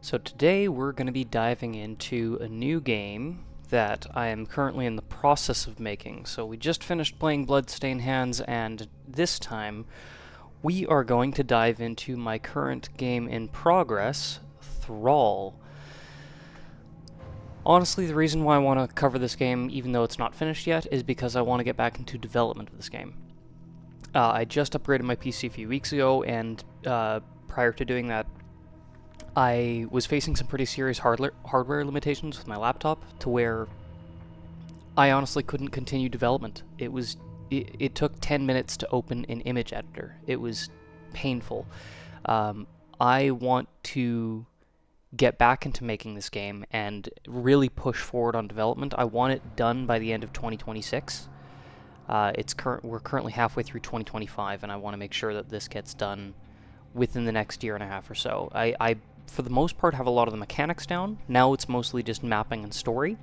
So today we're going to be diving into a new game that I am currently in the process of making. So we just finished playing Bloodstained Hands, and this time we are going to dive into my current game in progress, Thrall. Honestly, the reason why I want to cover this game, even though it's not finished yet, is because I want to get back into development of this game. I just upgraded my PC a few weeks ago, and prior to doing that, I was facing some pretty serious hardware limitations with my laptop, to where I honestly couldn't continue development. It took 10 minutes to open an image editor. It was painful. I want to get back into making this game and really push forward on development. I want it done by the end of 2026. We're currently halfway through 2025, and I want to make sure that this gets done within the next year and a half or so. I for the most part, have a lot of the mechanics down. Now it's mostly just mapping and story,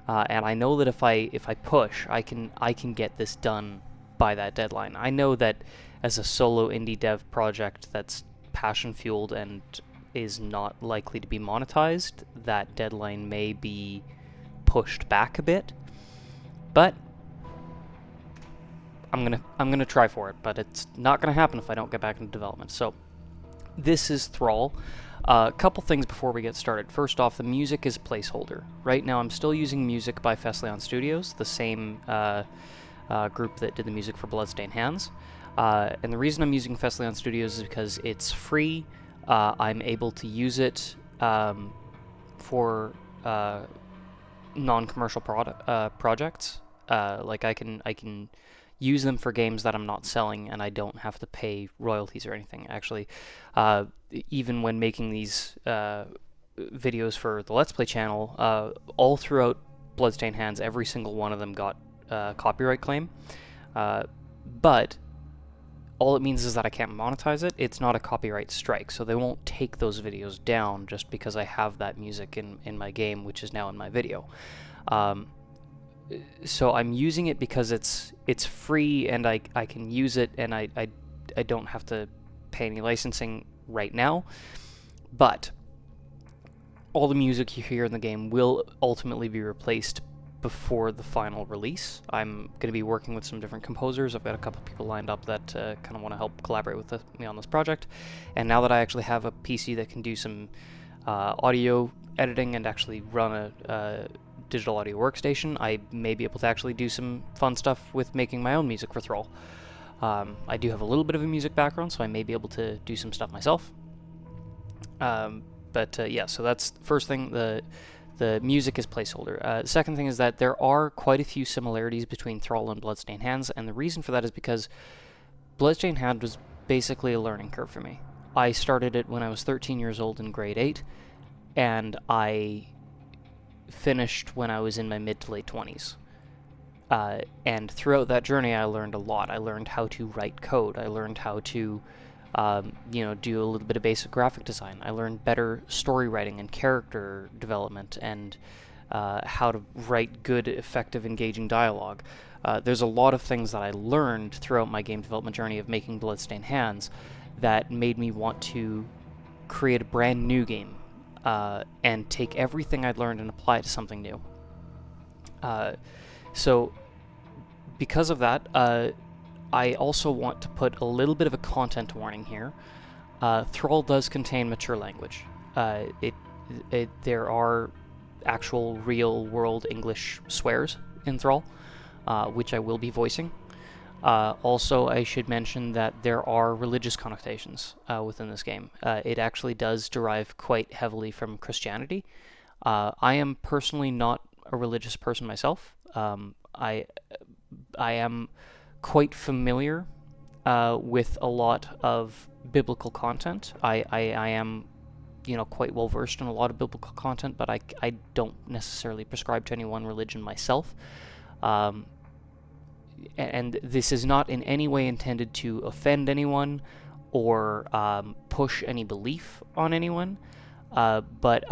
and I know that if I push, I can get this done by that deadline. I know that as a solo indie dev project that's passion fueled and is not likely to be monetized, that deadline may be pushed back a bit, but I'm gonna try for it. But it's not gonna happen if I don't get back into development. So this is Thrall. A couple things before we get started. First off, the music is placeholder. Right now I'm still using music by Fesleon Studios, the same group that did the music for Bloodstained Hands. And the reason I'm using Fesleon Studios is because it's free. I'm able to use it for non-commercial projects. Like I can use them for games that I'm not selling, and I don't have to pay royalties or anything. Actually, even when making these videos for the Let's Play channel, all throughout Bloodstained Hands, every single one of them got copyright claim. But all it means is that I can't monetize it. It's not a copyright strike, so they won't take those videos down just because I have that music in my game, which is now in my video. So I'm using it because it's free, and I can use it, and I don't have to pay any licensing right now. But all the music you hear in the game will ultimately be replaced before the final release. I'm going to be working with some different composers. I've got a couple of people lined up that kind of want to help collaborate with me on this project. And now that I actually have a PC that can do some audio editing and actually run a digital audio workstation, I may be able to actually do some fun stuff with making my own music for Thrall. I do have a little bit of a music background, so I may be able to do some stuff myself. Yeah, so that's the first thing. The music is placeholder. The second thing is that there are quite a few similarities between Thrall and Bloodstained Hands, and the reason for that is because Bloodstained Hands was basically a learning curve for me. I started it when I was 13 years old in grade 8, and I finished when I was in my mid to late 20s. And throughout that journey, I learned a lot. I learned how to write code. I learned how to do a little bit of basic graphic design. I learned better story writing and character development, and how to write good, effective, engaging dialogue. There's a lot of things that I learned throughout my game development journey of making Bloodstained Hands that made me want to create a brand new game and take everything I'd learned and apply it to something new. So because of that, I also want to put a little bit of a content warning here. Thrall does contain mature language. There are actual real-world English swears in Thrall, which I will be voicing. Also, I should mention that there are religious connotations within this game. It actually does derive quite heavily from Christianity. I am personally not a religious person myself. I am quite familiar with a lot of biblical content. I am, quite well versed in a lot of biblical content, but I don't necessarily prescribe to any one religion myself. And this is not in any way intended to offend anyone or push any belief on anyone. But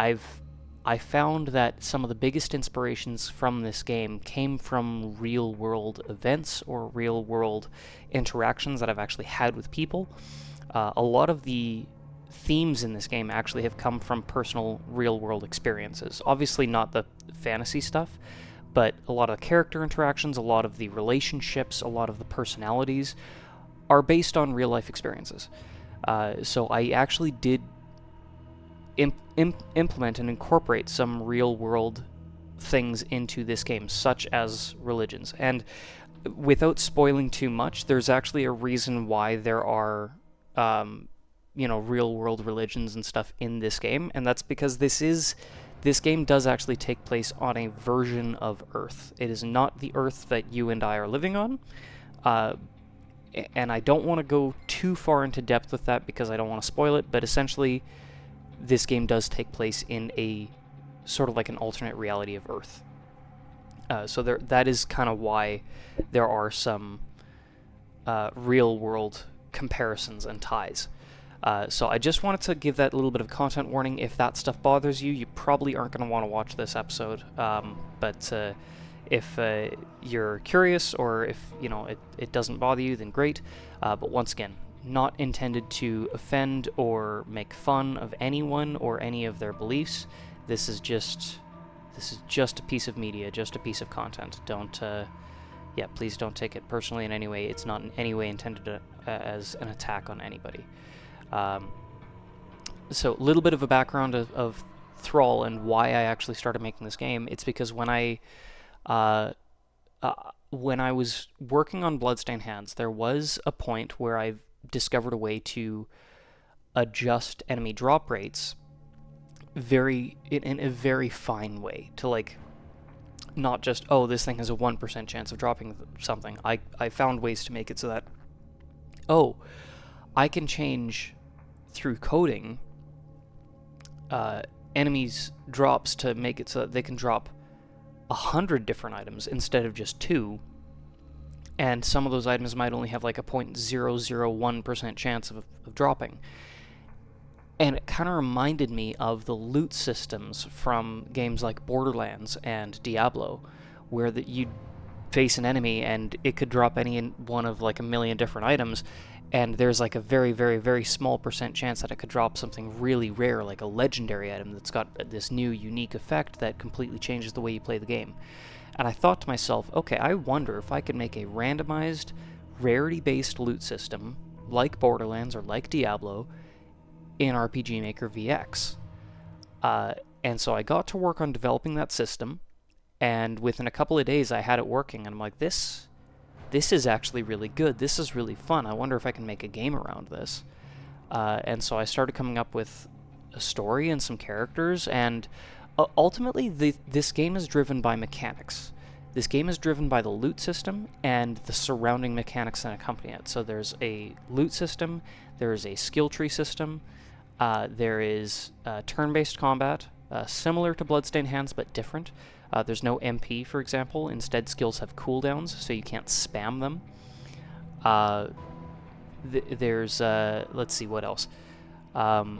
I found that some of the biggest inspirations from this game came from real-world events or real-world interactions that I've actually had with people. A lot of the themes in this game actually have come from personal real-world experiences. Obviously not the fantasy stuff, but a lot of the character interactions, a lot of the relationships, a lot of the personalities are based on real-life experiences. So I actually did implement and incorporate some real-world things into this game, such as religions. And without spoiling too much, there's actually a reason why there are real-world religions and stuff in this game, and that's because this game does actually take place on a version of Earth. It is not the Earth that you and I are living on, and I don't want to go too far into depth with that because I don't want to spoil it, but essentially this game does take place in a sort of like an alternate reality of Earth. So that is kind of why there are some real-world comparisons and ties. So I just wanted to give that little bit of content warning. If that stuff bothers you, you probably aren't going to want to watch this episode. But if you're curious, or if it doesn't bother you, then great. But once again, not intended to offend or make fun of anyone or any of their beliefs. This is just a piece of media, just a piece of content. Please don't take it personally in any way. It's not in any way intended as an attack on anybody. So a little bit of a background of Thrall and why I actually started making this game. It's because when I was working on Bloodstained Hands, there was a point where I discovered a way to adjust enemy drop rates in a very fine way, to like not just, oh, this thing has a 1% chance of dropping something. I found ways to make it so that, oh, I can change through coding enemies' drops to make it so that they can drop 100 different items instead of just 2, and some of those items might only have like a 0.001% chance of dropping. And it kind of reminded me of the loot systems from games like Borderlands and Diablo, where you'd face an enemy and it could drop any one of like a million different items, and there's like a very, very, very small percent chance that it could drop something really rare, like a legendary item that's got this new unique effect that completely changes the way you play the game. And I thought to myself, okay, I wonder if I could make a randomized, rarity-based loot system, like Borderlands or like Diablo, in RPG Maker VX. And so I got to work on developing that system, and within a couple of days I had it working, and I'm like, this is actually really good. This is really fun. I wonder if I can make a game around this. And so I started coming up with a story and some characters, and ultimately this game is driven by mechanics. This game is driven by the loot system and the surrounding mechanics that accompany it. So there's a loot system, there is a skill tree system, there is turn-based combat, similar to Bloodstained Hands but different. There's no MP, for example. Instead, skills have cooldowns, so you can't spam them. There's, let's see, what else? And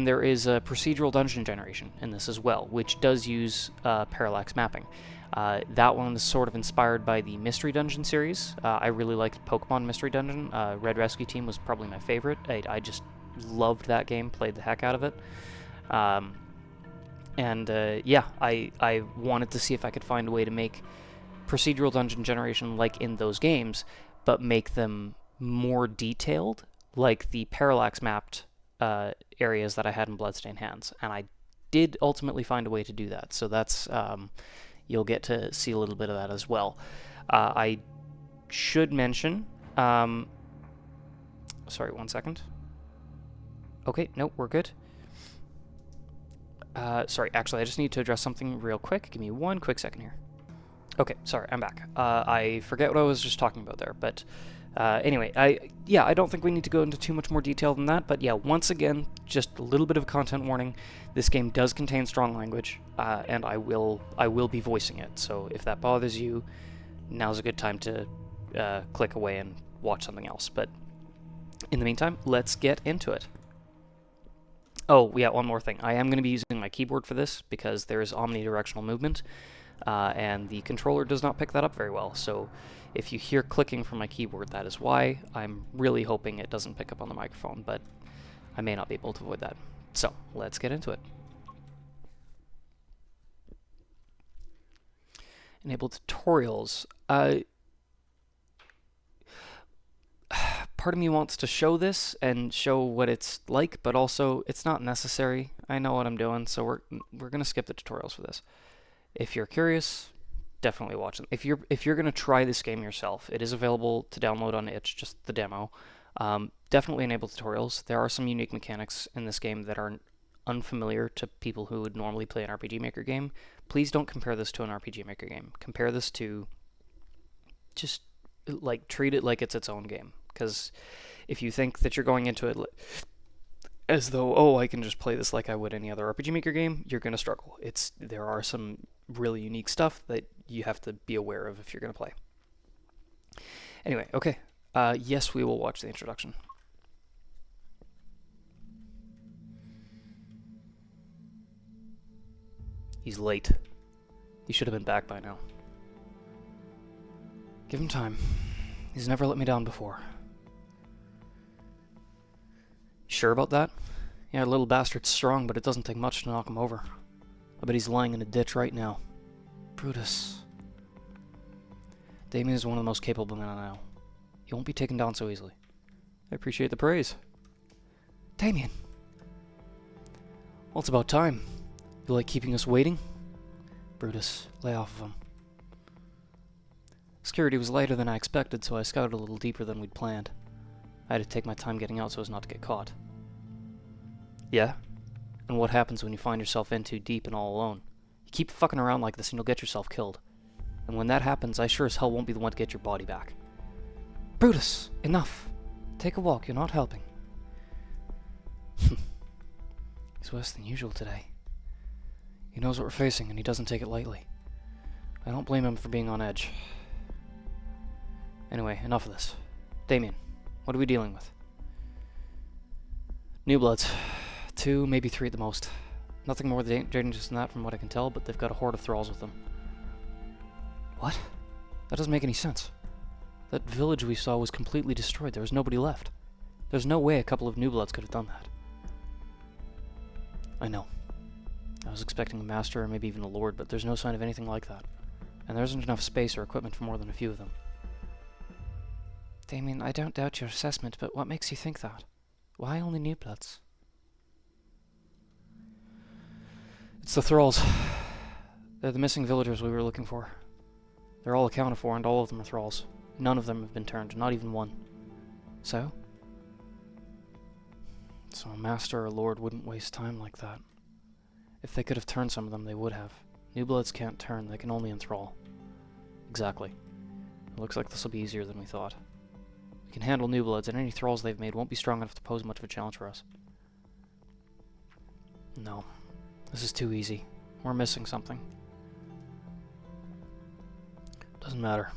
there is a procedural dungeon generation in this as well, which does use parallax mapping. That one is sort of inspired by the Mystery Dungeon series. I really liked Pokemon Mystery Dungeon. Red Rescue Team was probably my favorite. I just loved that game, played the heck out of it. I wanted to see if I could find a way to make procedural dungeon generation like in those games, but make them more detailed, like the parallax mapped areas that I had in Bloodstained Hands. And I did ultimately find a way to do that, so that's you'll get to see a little bit of that as well. I should mention, sorry, 1 second. Okay, nope, we're good. Sorry, actually, I just need to address something real quick. Give me 1 quick second here. Okay, sorry, I'm back. I forget what I was just talking about there, but anyway, I don't think we need to go into too much more detail than that, but yeah, once again, just a little bit of a content warning. This game does contain strong language, and I will be voicing it, so if that bothers you, now's a good time to click away and watch something else. But in the meantime, let's get into it. Oh, yeah, one more thing. I am going to be using my keyboard for this because there is omnidirectional movement, and the controller does not pick that up very well. So if you hear clicking from my keyboard, that is why. I'm really hoping it doesn't pick up on the microphone, but I may not be able to avoid that. So, let's get into it. Enable tutorials. Part of me wants to show this and show what it's like, but also it's not necessary. I know what I'm doing, so we're gonna skip the tutorials for this. If you're curious, definitely watch them. If you're gonna try this game yourself, it is available to download on itch, just the demo. Definitely enable tutorials. There are some unique mechanics in this game that are unfamiliar to people who would normally play an RPG Maker game. Please don't compare this to an RPG Maker game. Compare this to just like treat it like it's its own game. Because if you think that you're going into it as though, oh, I can just play this like I would any other RPG Maker game, you're going to struggle. There are some really unique stuff that you have to be aware of if you're going to play. Anyway, okay. Yes, we will watch the introduction. He's late. He should have been back by now. Give him time. He's never let me down before. Sure about that? Yeah, little bastard's strong, but it doesn't take much to knock him over. I bet he's lying in a ditch right now. Brutus. Damien is one of the most capable men I know. He won't be taken down so easily. I appreciate the praise. Damien! Well, it's about time. You like keeping us waiting? Brutus, lay off of him. Security was lighter than I expected, so I scouted a little deeper than we'd planned. I had to take my time getting out so as not to get caught. Yeah? And what happens when you find yourself in too deep and all alone? You keep fucking around like this and you'll get yourself killed. And when that happens, I sure as hell won't be the one to get your body back. Brutus! Enough! Take a walk, you're not helping. He's worse than usual today. He knows what we're facing and he doesn't take it lightly. I don't blame him for being on edge. Anyway, enough of this. Damien, what are we dealing with? New Bloods. 2, maybe 3 at the most. Nothing more dangerous than that from what I can tell, but they've got a horde of Thralls with them. What? That doesn't make any sense. That village we saw was completely destroyed. There was nobody left. There's no way a couple of New Bloods could have done that. I know. I was expecting a master or maybe even a lord, but there's no sign of anything like that. And there isn't enough space or equipment for more than a few of them. Damien, I don't doubt your assessment, but what makes you think that? Why only New Bloods? It's the Thralls. They're the missing villagers we were looking for. They're all accounted for, and all of them are Thralls. None of them have been turned, not even one. So? So a master or a lord wouldn't waste time like that. If they could have turned some of them, they would have. New Bloods can't turn, they can only enthrall. Exactly. It looks like this will be easier than we thought. We can handle New Bloods, and any Thralls they've made won't be strong enough to pose much of a challenge for us. No. This is too easy. We're missing something. Doesn't matter.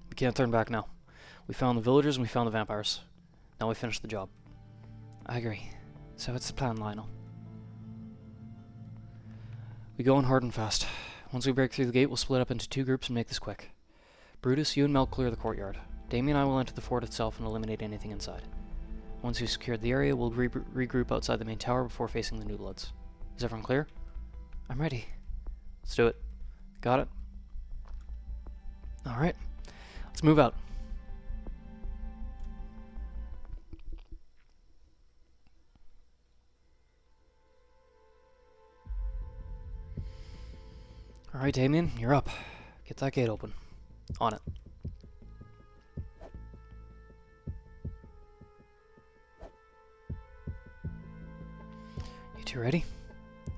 We can't turn back now. We found the villagers and we found the vampires. Now we finished the job. I agree. So what's the plan, Lionel? We go on hard and fast. Once we break through the gate, we'll split up into 2 groups and make this quick. Brutus, you and Mel clear the courtyard. Damien and I will enter the fort itself and eliminate anything inside. Once we've secured the area, we'll regroup outside the main tower before facing the New Bloods. Is everyone clear? I'm ready. Let's do it. Got it? Alright. Let's move out. Alright, Damien, you're up. Get that gate open. On it. You two ready?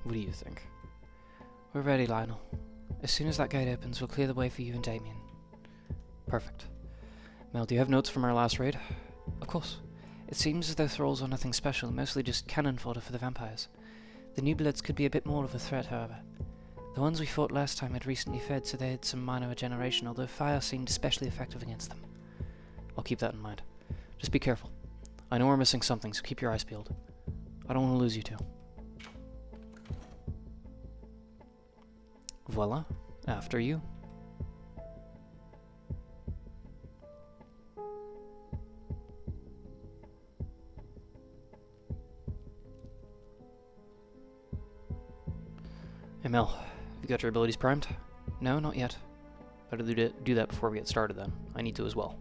What do you think? We're ready, Lionel. As soon as that gate opens, we'll clear the way for you and Damien. Perfect. Mel, do you have notes from our last raid? Of course. It seems as though Thralls are nothing special, mostly just cannon fodder for the vampires. The New Bloods could be a bit more of a threat, however. The ones we fought last time had recently fed, so they had some minor regeneration, although fire seemed especially effective against them. I'll keep that in mind. Just be careful. I know we're missing something, so keep your eyes peeled. I don't want to lose you two. Voila. After you. Hey Mel, have you got your abilities primed? No, not yet. Better do that before we get started then. I need to as well.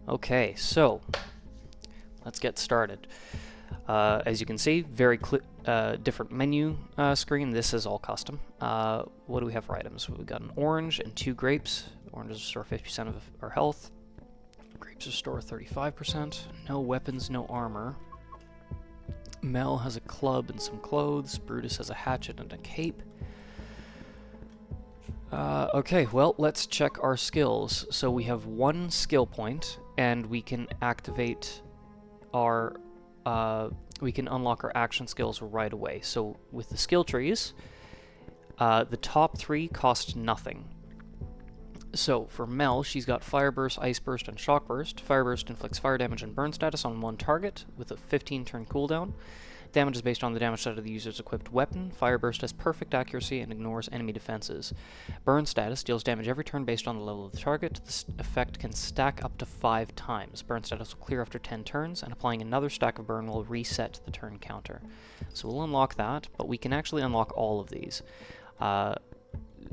Okay, so let's get started. As you can see, very different menu screen. This is all custom. What do we have for items? We've got an orange and 2 grapes. Oranges restore 50% of our health. Grapes restore 35%. No weapons, no armor. Mel has a club and some clothes. Brutus has a hatchet and a cape. Okay, well, let's check our skills. So we have 1 skill point, and we can activate our... we can unlock our action skills right away. So with the skill trees, the top 3 cost nothing. So for Mel, she's got Fire Burst, Ice Burst, and Shock Burst. Fire Burst inflicts fire damage and burn status on 1 target with a 15-turn cooldown. Damage is based on the damage stat of the user's equipped weapon. Fire Burst has perfect accuracy and ignores enemy defenses. Burn status deals damage every turn based on the level of the target. This effect can stack up to 5 times. Burn status will clear after 10 turns, and applying another stack of burn will reset the turn counter. So we'll unlock that, but we can actually unlock all of these.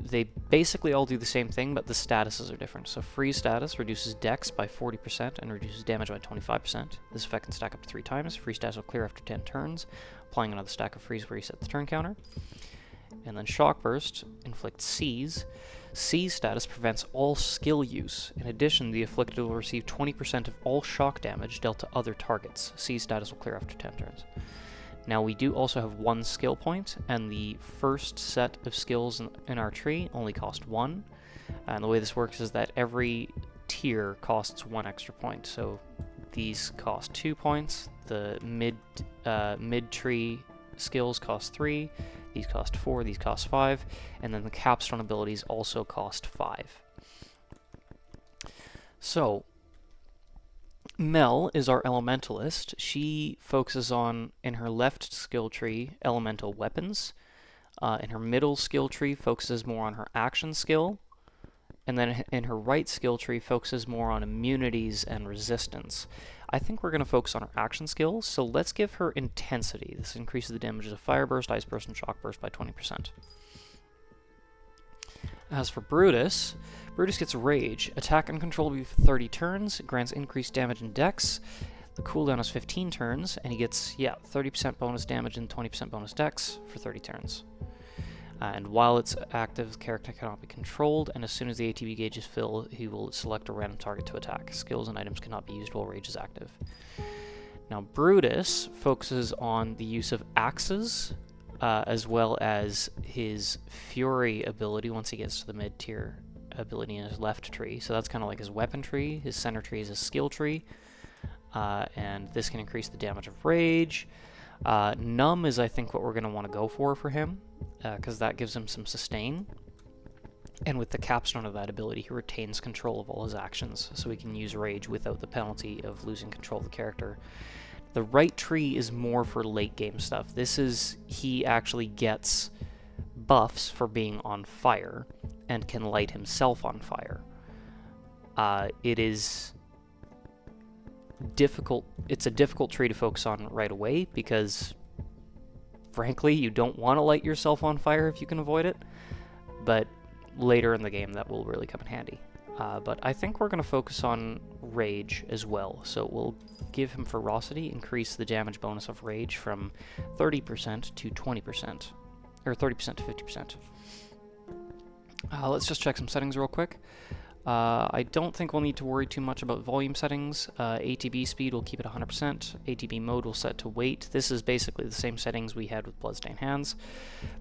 They basically all do the same thing, but the statuses are different. So freeze status reduces dex by 40% and reduces damage by 25%. This effect can stack up to 3 times. Freeze status will clear after 10 turns. Applying another stack of freeze will reset the turn counter. And then shock burst inflicts seize. Seize status prevents all skill use. In addition, the afflicted will receive 20% of all shock damage dealt to other targets. Seize status will clear after 10 turns. Now we do also have 1 skill point, and the first set of skills in our tree only cost 1. And the way this works is that every tier costs 1 extra point. So these cost 2 points, the mid-tree skills cost 3, these cost 4, these cost 5, and then the capstone abilities also cost 5. So Mel is our elementalist. She focuses on, in her left skill tree, elemental weapons. In her middle skill tree, focuses more on her action skill. And then in her right skill tree, focuses more on immunities and resistance. I think we're going to focus on her action skills, so let's give her intensity. This increases the damages of Fire Burst, Ice Burst, and Shock Burst by 20%. As for Brutus, Brutus gets Rage. Attack uncontrollably for 30 turns, grants increased damage and dex. The cooldown is 15 turns, and he gets, 30% bonus damage and 20% bonus dex for 30 turns. And while it's active, the character cannot be controlled, and as soon as the ATB gauge is filled, he will select a random target to attack. Skills and items cannot be used while Rage is active. Now, Brutus focuses on the use of axes, as well as his Fury ability once he gets to the mid-tier ability in his left tree. So that's kind of like his weapon tree. His center tree is his skill tree. And this can increase the damage of Rage. Numb is, I think, what we're going to want to go for him, because that gives him some sustain. And with the capstone of that ability, he retains control of all his actions, so he can use Rage without the penalty of losing control of the character. The right tree is more for late game stuff. This is, he actually gets buffs for being on fire and can light himself on fire. It is difficult. It's a difficult tree to focus on right away because, frankly, you don't want to light yourself on fire if you can avoid it. But later in the game, that will really come in handy. But I think we're going to focus on Rage as well. So we'll give him Ferocity, increase the damage bonus of Rage from 30% to 20%, or 30% to 50%. Let's just check some settings real quick. I don't think we'll need to worry too much about volume settings. ATB speed will keep it 100%. ATB mode will set to wait. This is basically the same settings we had with Bloodstained Hands.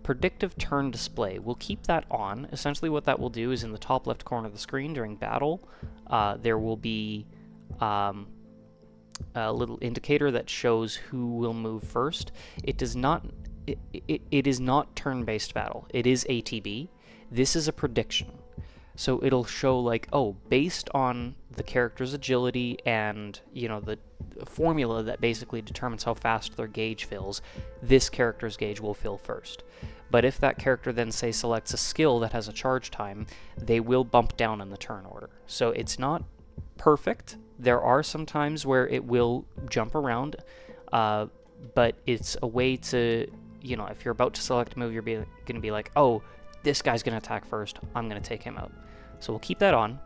Predictive turn display, we'll keep that on. Essentially what that will do is in the top left corner of the screen during battle, there will be a little indicator that shows who will move first. It does not. It is not turn-based battle. It is ATB. This is a prediction. So it'll show like, oh, based on the character's agility and, you know, the formula that basically determines how fast their gauge fills, this character's gauge will fill first. But if that character then, say, selects a skill that has a charge time, they will bump down in the turn order. So it's not perfect. There are some times where it will jump around, but it's a way to you know, if you're about to select a move, you're going to be like, oh, this guy's going to attack first, I'm going to take him out. So we'll keep that on.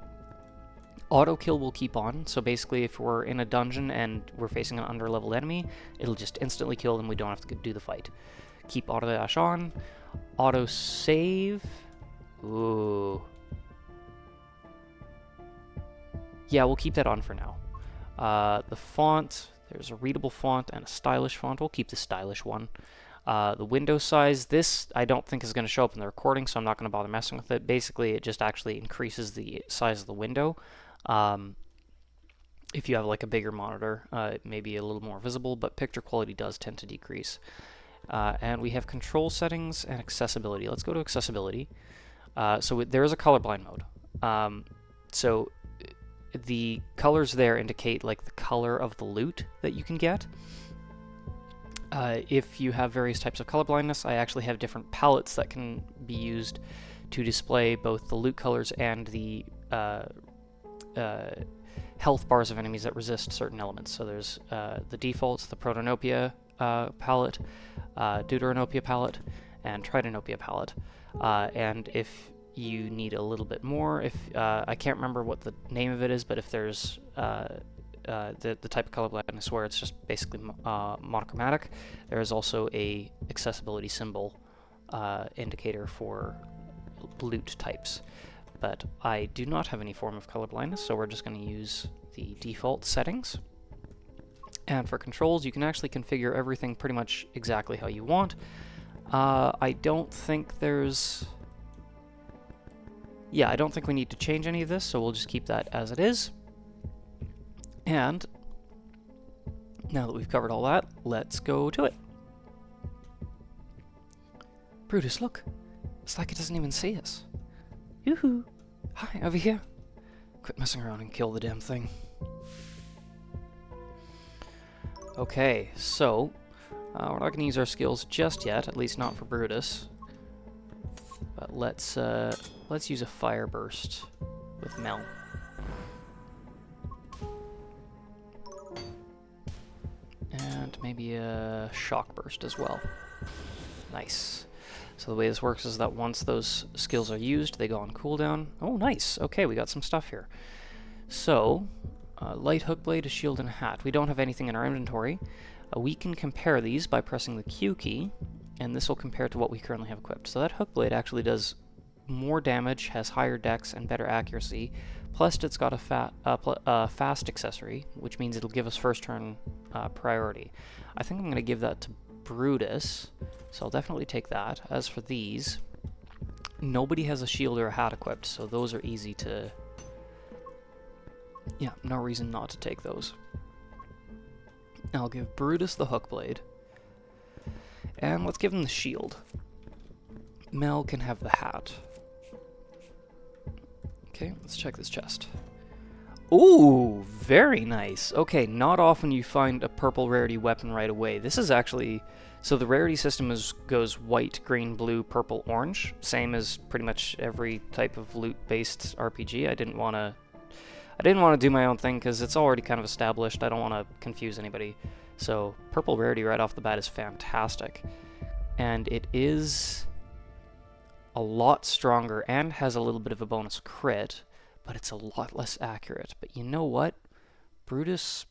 Auto kill will keep on, so basically if we're in a dungeon and we're facing an under-leveled enemy, it'll just instantly kill them, we don't have to do the fight. Keep auto dash on. Auto save. Ooh. Yeah, we'll keep that on for now. The font, there's a readable font and a stylish font. We'll keep the stylish one. The window size, this I don't think is going to show up in the recording, so I'm not going to bother messing with it. Basically, it just actually increases the size of the window. If you have like a bigger monitor, it may be a little more visible, but picture quality does tend to decrease. And we have control settings and accessibility. Let's go to accessibility. So there is a colorblind mode. So the colors there indicate like the color of the loot that you can get. If you have various types of color blindness, I actually have different palettes that can be used to display both the loot colors and the health bars of enemies that resist certain elements. So there's the defaults, the Protonopia palette, Deuteranopia palette, and Tritonopia palette. And if you need a little bit more, if I can't remember what the name of it is, but if there's the type of color blindness where it's just basically monochromatic, there is also a accessibility symbol indicator for loot types. But I do not have any form of color blindness, so we're just going to use the default settings. And for controls, you can actually configure everything pretty much exactly how you want. I don't think there's... Yeah, I don't think we need to change any of this, so we'll just keep that as it is. And now that we've covered all that, let's go to it. Brutus, look. It's like it doesn't even see us. Yoo-hoo. Hi, over here. Quit messing around and kill the damn thing. Okay, so we're not going to use our skills just yet, at least not for Brutus. But let's use a fire burst with Mel. And maybe a shock burst as well. Nice. So the way this works is that once those skills are used, they go on cooldown. Oh, nice. Okay, we got some stuff here. So, light hook blade, a shield, and a hat. We don't have anything in our inventory. We can compare these by pressing the Q key, and this will compare to what we currently have equipped. So that hook blade actually does more damage, has higher dex, and better accuracy. Plus, it's got a fast accessory, which means it'll give us first turn priority. I think I'm going to give that to Brutus, so I'll definitely take that. As for these, nobody has a shield or a hat equipped, so those are easy to... Yeah, no reason not to take those. I'll give Brutus the hook blade, and let's give him the shield. Mel can have the hat. Okay, let's check this chest. Ooh, very nice. Okay, not often you find a purple rarity weapon right away. This is actually... So the rarity system goes white, green, blue, purple, orange. Same as pretty much every type of loot-based RPG. I didn't want to do my own thing because it's already kind of established. I don't want to confuse anybody. So purple rarity right off the bat is fantastic. And it is a lot stronger and has a little bit of a bonus crit, but it's a lot less accurate. But you know what? Brutus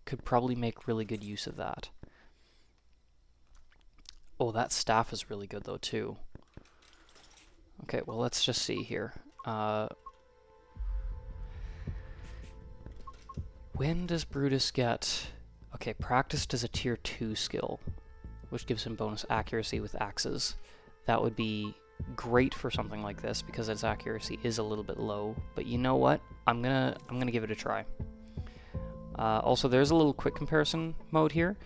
could probably make really good use of that. Oh, that staff is really good though too. Okay, well let's just see here. When does Brutus get... Okay, practiced as a tier 2 skill, which gives him bonus accuracy with axes. That would be great for something like this because its accuracy is a little bit low. But you know what? I'm gonna give it a try. Also, there's a little quick comparison mode here.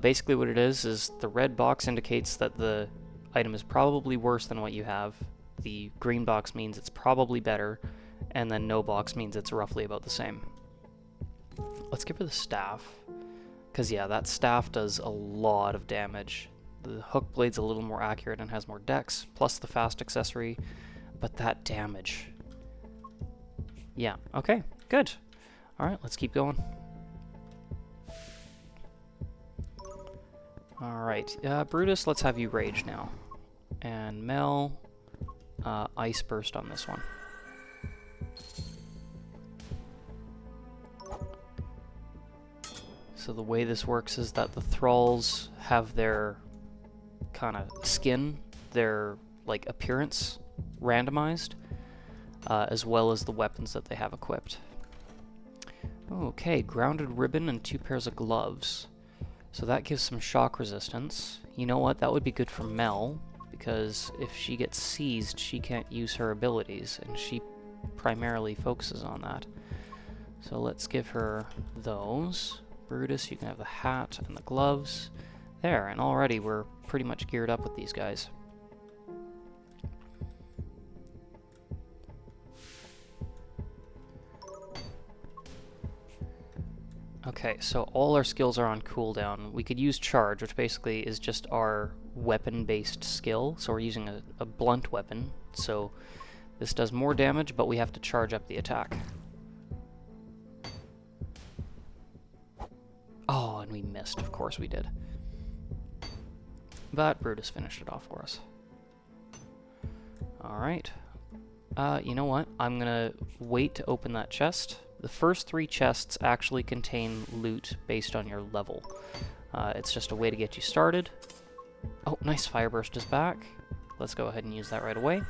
Basically what it is the red box indicates that the item is probably worse than what you have. The green box means it's probably better, and then no box means it's roughly about the same. Let's give her the staff, because yeah, that staff does a lot of damage. The hook blade's a little more accurate and has more dex, plus the fast accessory, but that damage. Yeah, okay, good. Alright, let's keep going. Alright, Brutus, let's have you rage now. And Mel, Ice Burst on this one. So the way this works is that the Thralls have their kind of skin, their like appearance randomized, as well as the weapons that they have equipped. Okay, grounded ribbon and 2 pairs of gloves. So that gives some shock resistance. You know what, that would be good for Mel, because if she gets seized, she can't use her abilities, and she primarily focuses on that. So let's give her those. Brutus, you can have the hat and the gloves. There, and already we're pretty much geared up with these guys. Okay, so all our skills are on cooldown. We could use Charge, which basically is just our weapon-based skill. So we're using a blunt weapon, so this does more damage, but we have to charge up the attack. Oh, and we missed. Of course we did. But Brutus finished it off for us. Alright. You know what? I'm gonna wait to open that chest. The first 3 chests actually contain loot based on your level. It's just a way to get you started. Oh, nice, Fireburst is back. Let's go ahead and use that right away.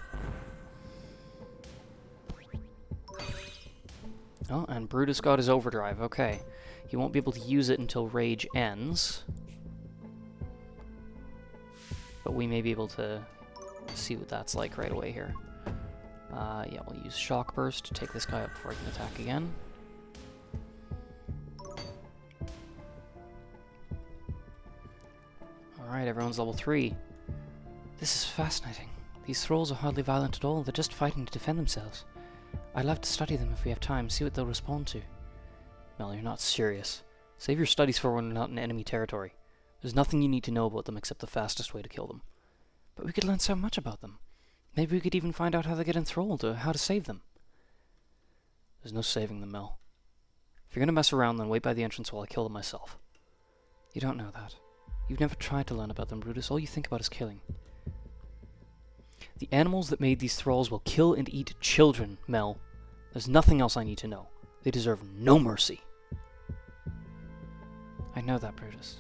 Oh, and Brutus got his overdrive, okay. He won't be able to use it until Rage ends. But we may be able to see what that's like right away here. Yeah, we'll use Shock Burst to take this guy up before he can attack again. Alright, everyone's level 3. This is fascinating. These Thralls are hardly violent at all, they're just fighting to defend themselves. I'd love to study them if we have time, see what they'll respond to. Mel, you're not serious. Save your studies for when we're not in enemy territory. There's nothing you need to know about them except the fastest way to kill them. But we could learn so much about them. Maybe we could even find out how they get enthralled, or how to save them. There's no saving them, Mel. If you're gonna mess around, then wait by the entrance while I kill them myself. You don't know that. You've never tried to learn about them, Brutus. All you think about is killing. The animals that made these Thralls will kill and eat children, Mel. There's nothing else I need to know. They deserve no mercy. I know that, Brutus.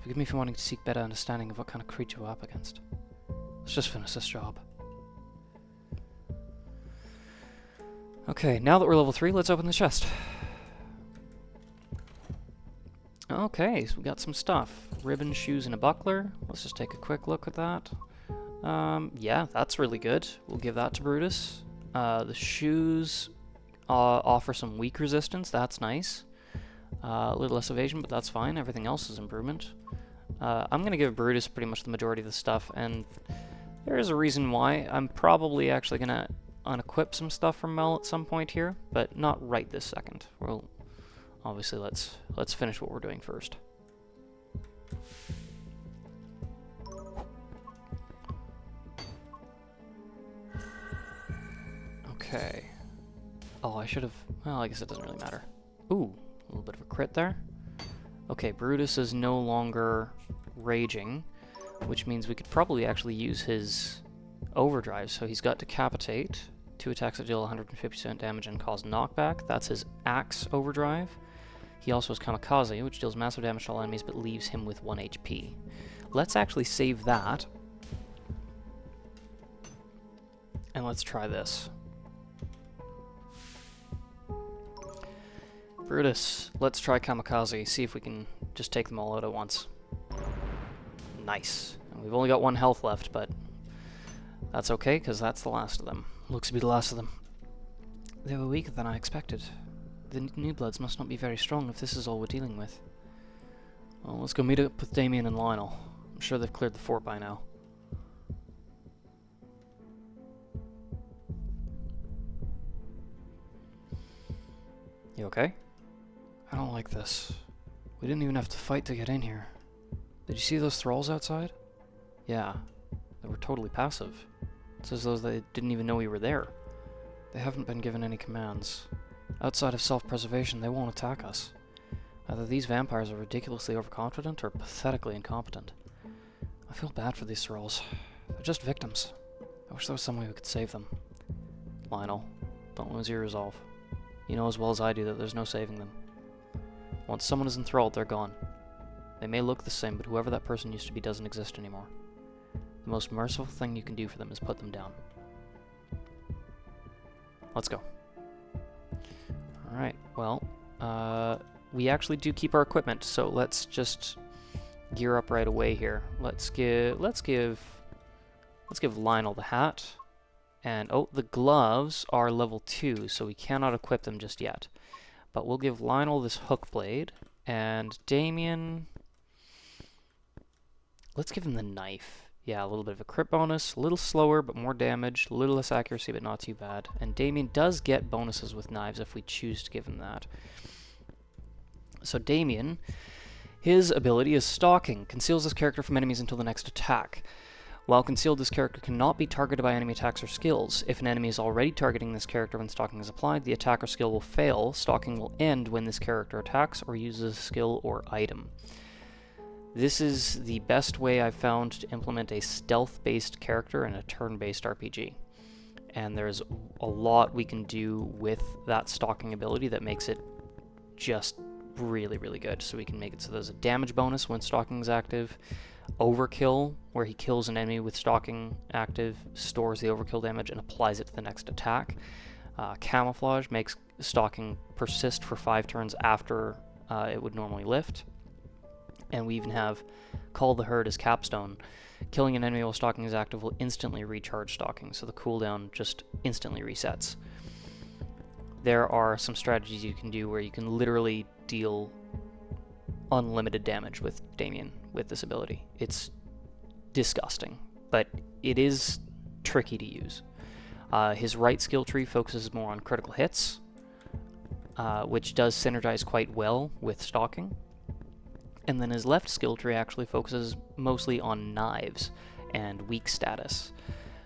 Forgive me for wanting to seek better understanding of what kind of creature we're up against. Let's just finish this job. Okay, now that we're level 3, let's open the chest. Okay, so we got some stuff. Ribbon, shoes, and a buckler. Let's just take a quick look at that. Yeah, that's really good. We'll give that to Brutus. The shoes offer some weak resistance. That's nice. A little less evasion, but that's fine. Everything else is improvement. I'm going to give Brutus pretty much the majority of the stuff, and there is a reason why. I'm probably actually going to unequip some stuff from Mel at some point here, but not right this second. Well, obviously, let's finish what we're doing first. Okay. Oh, I should have... Well, I guess it doesn't really matter. Ooh, a little bit of a crit there. Okay, Brutus is no longer raging, which means we could probably actually use his overdrive. So he's got Decapitate, 2 attacks that deal 150% damage and cause knockback. That's his Axe overdrive. He also has Kamikaze, which deals massive damage to all enemies but leaves him with 1 HP. Let's actually save that. And let's try this. Brutus, let's try Kamikaze, see if we can just take them all out at once. Nice. And we've only got 1 health left, but that's okay, because that's the last of them. Looks to be the last of them. They were weaker than I expected. The New Bloods must not be very strong if this is all we're dealing with. Well, let's go meet up with Damien and Lionel. I'm sure they've cleared the fort by now. You okay? I don't like this. We didn't even have to fight to get in here. Did you see those Thralls outside? Yeah, they were totally passive. It's as though they didn't even know we were there. They haven't been given any commands. Outside of self-preservation, they won't attack us. Either these vampires are ridiculously overconfident or pathetically incompetent. I feel bad for these Thralls. They're just victims. I wish there was some way we could save them. Lionel, don't lose your resolve. You know as well as I do that there's no saving them. Once someone is enthralled, they're gone. They may look the same, but whoever that person used to be doesn't exist anymore. The most merciful thing you can do for them is put them down. Let's go. Alright, well, we actually do keep our equipment, so let's just gear up right away here. Let's give Lionel the hat. And, oh, the gloves are level 2, so we cannot equip them just yet. But we'll give Lionel this hook blade, and Damien... Let's give him the knife. Yeah, a little bit of a crit bonus, a little slower but more damage, a little less accuracy but not too bad. And Damien does get bonuses with knives if we choose to give him that. So Damien, his ability is Stalking. Conceals this character from enemies until the next attack. While concealed, this character cannot be targeted by enemy attacks or skills. If an enemy is already targeting this character when Stalking is applied, the attack or skill will fail. Stalking will end when this character attacks or uses a skill or item. This is the best way I've found to implement a stealth-based character in a turn-based RPG. And there's a lot we can do with that Stalking ability that makes it just really, really good. So we can make it so there's a damage bonus when Stalking is active. Overkill, where he kills an enemy with Stalking active, stores the overkill damage and applies it to the next attack. Camouflage makes Stalking persist for 5 turns after it would normally lift. And we even have Call the Herd as Capstone. Killing an enemy while Stalking is active will instantly recharge Stalking, so the cooldown just instantly resets. There are some strategies you can do where you can literally deal unlimited damage with Damien with this ability. It's disgusting, but it is tricky to use. His right skill tree focuses more on critical hits, which does synergize quite well with Stalking. And then his left skill tree actually focuses mostly on knives and weak status.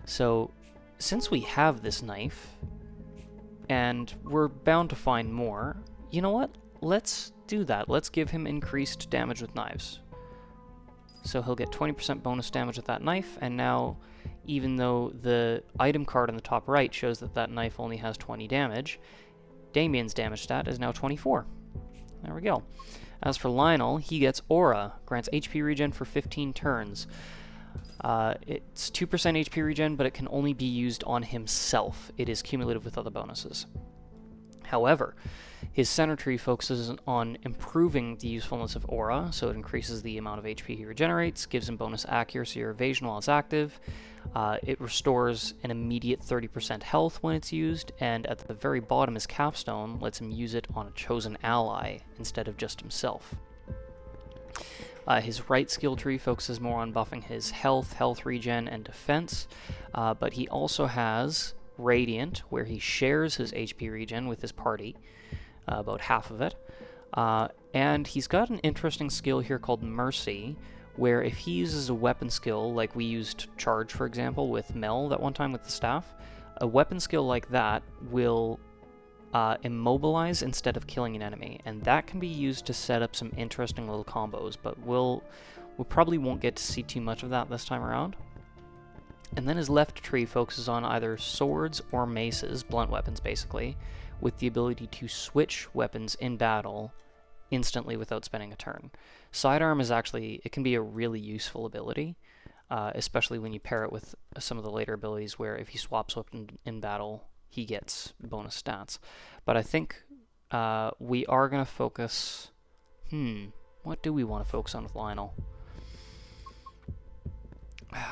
So since we have this knife, and we're bound to find more, you know what? Let's do that. Let's give him increased damage with knives. So he'll get 20% bonus damage with that knife, and now, even though the item card in the top right shows that that knife only has 20 damage, Damien's damage stat is now 24. There we go. As for Lionel, he gets Aura, grants HP regen for 15 turns. It's 2% HP regen, but it can only be used on himself. It is cumulative with other bonuses. However, his center tree focuses on improving the usefulness of Aura, so it increases the amount of HP he regenerates, gives him bonus accuracy or evasion while it's active. It restores an immediate 30% health when it's used, and at the very bottom, his Capstone lets him use it on a chosen ally instead of just himself. His right skill tree focuses more on buffing his health regen, and defense, but he also has Radiant, where he shares his HP regen with his party, about half of it, and he's got an interesting skill here called Mercy, where if he uses a weapon skill, like we used Charge, for example, with Mel that one time with the staff, a weapon skill like that will immobilize instead of killing an enemy, and that can be used to set up some interesting little combos, but we probably won't get to see too much of that this time around. And then his left tree focuses on either swords or maces, blunt weapons basically, with the ability to switch weapons in battle instantly without spending a turn. Sidearm is actually, it can be a really useful ability, especially when you pair it with some of the later abilities where if he swaps weapon in battle, he gets bonus stats. But I think we are going to focus... what do we want to focus on with Lionel?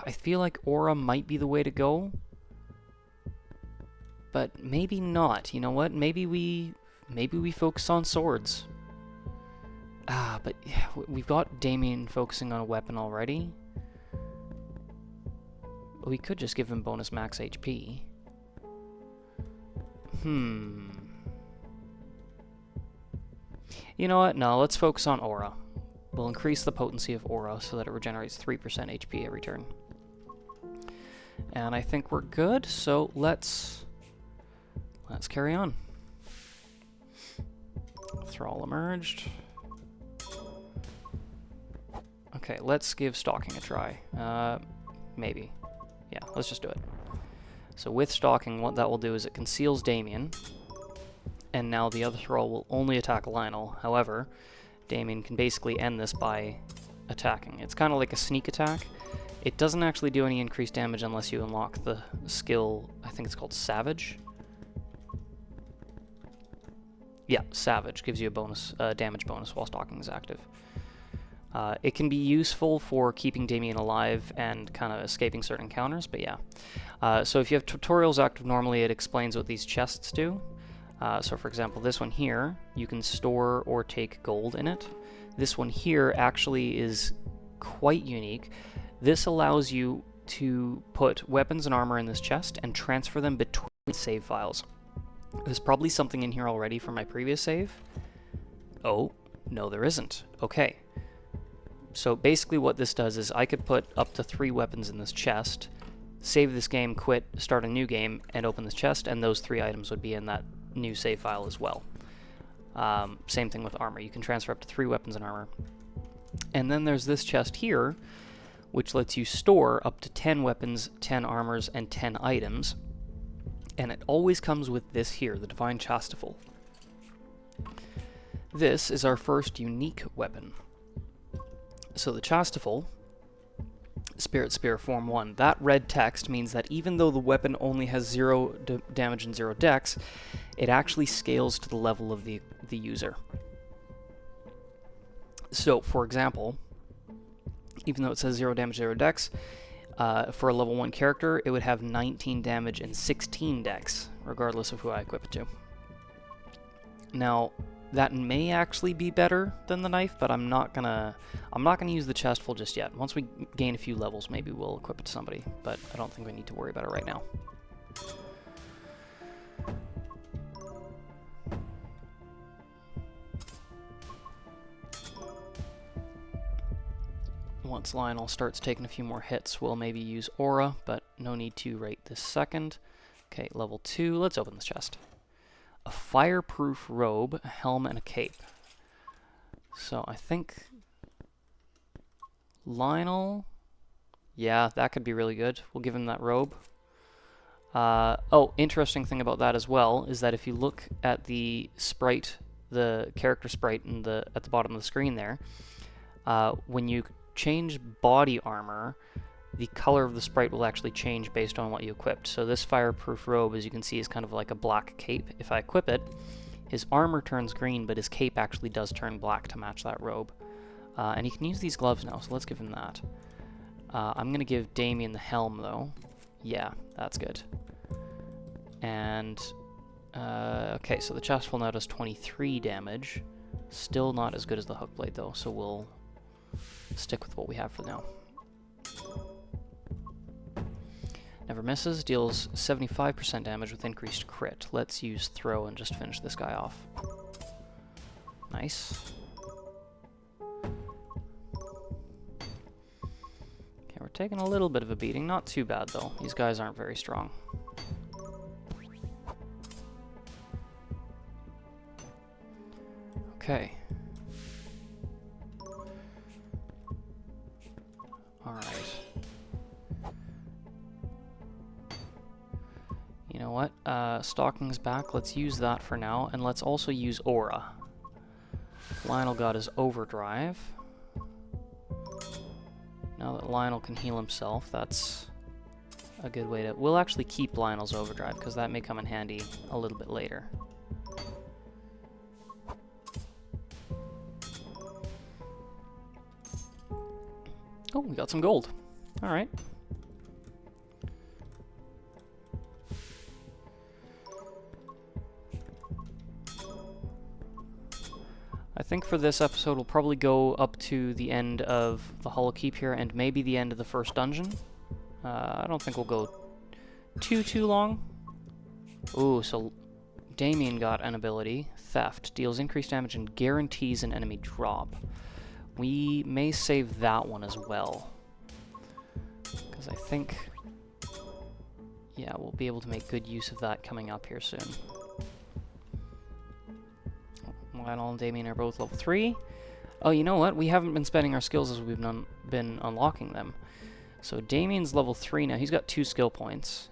I feel like Aura might be the way to go, but maybe not. You know what? Maybe we focus on swords. But yeah, we've got Damien focusing on a weapon already. We could just give him bonus max HP. You know what? No, let's focus on Aura. We'll increase the potency of Aura so that it regenerates 3% HP every turn. And I think we're good, so let's carry on. Thrall emerged. Okay, let's give stalking a try. Maybe. Yeah, let's just do it. So with stalking, what that will do is it conceals Damien, and now the other Thrall will only attack Lionel. However, Damien can basically end this by attacking. It's kind of like a sneak attack. It doesn't actually do any increased damage unless you unlock the skill, I think it's called Savage. Yeah, Savage gives you a bonus, damage bonus while stalking is active. It can be useful for keeping Damien alive and kind of escaping certain encounters, but yeah. So if you have tutorials active normally, it explains what these chests do. So for example, this one here, you can store or take gold in it. This one here actually is quite unique. This allows you to put weapons and armor in this chest and transfer them between save files. There's probably something in here already from my previous save. Oh, no there isn't. Okay. So basically what this does is I could put up to 3 weapons in this chest, save this game, quit, start a new game, and open this chest, and those 3 items would be in that new save file as well. Same thing with armor. You can transfer up to 3 weapons and armor. And then there's this chest here, which lets you store up to 10 weapons, 10 armors, and 10 items. And it always comes with this here, the Divine Chastiful. This is our first unique weapon. So the Chastiful, Spirit Spear Form 1, that red text means that even though the weapon only has 0 damage and 0 dex, it actually scales to the level of the user. So, for example, even though it says 0 damage, 0 dex, for a level 1 character, it would have 19 damage and 16 dex, regardless of who I equip it to. Now, that may actually be better than the knife, but I'm not gonna use the Chestful just yet. Once we gain a few levels, maybe we'll equip it to somebody, but I don't think we need to worry about it right now. Once Lionel starts taking a few more hits, we'll maybe use Aura, but no need to right this second. Okay, level 2, let's open this chest. A fireproof robe, a helm, and a cape. So I think Lionel, yeah, that could be really good. We'll give him that robe. Oh, interesting thing about that as well is that if you look at the sprite, the character sprite at the bottom of the screen there, when you change body armor, the color of the sprite will actually change based on what you equipped. So this fireproof robe, as you can see, is kind of like a black cape. If I equip it, his armor turns green, but his cape actually does turn black to match that robe. And he can use these gloves now, so let's give him that. I'm going to give Damien the helm, though. Yeah, that's good. And, okay, so the Chestful now does 23 damage. Still not as good as the hook blade, though, so we'll stick with what we have for now. Never misses, deals 75% damage with increased crit. Let's use throw and just finish this guy off. Nice. Okay, we're taking a little bit of a beating. Not too bad, though. These guys aren't very strong. Okay. Alright. You know what? Stalking's back. Let's use that for now, and let's also use Aura. Lionel got his Overdrive. Now that Lionel can heal himself, that's a good way to... We'll actually keep Lionel's Overdrive, because that may come in handy a little bit later. Oh, we got some gold. Alright. I think for this episode we'll probably go up to the end of the Hollow Keep here and maybe the end of the first dungeon. I don't think we'll go too long. Ooh, so Damien got an ability, Theft, deals increased damage and guarantees an enemy drop. We may save that one as well, because I think, yeah, we'll be able to make good use of that coming up here soon. Lionel and Damien are both level 3. Oh, you know what? We haven't been spending our skills as we've been unlocking them. So Damien's level 3 now. He's got 2 skill points.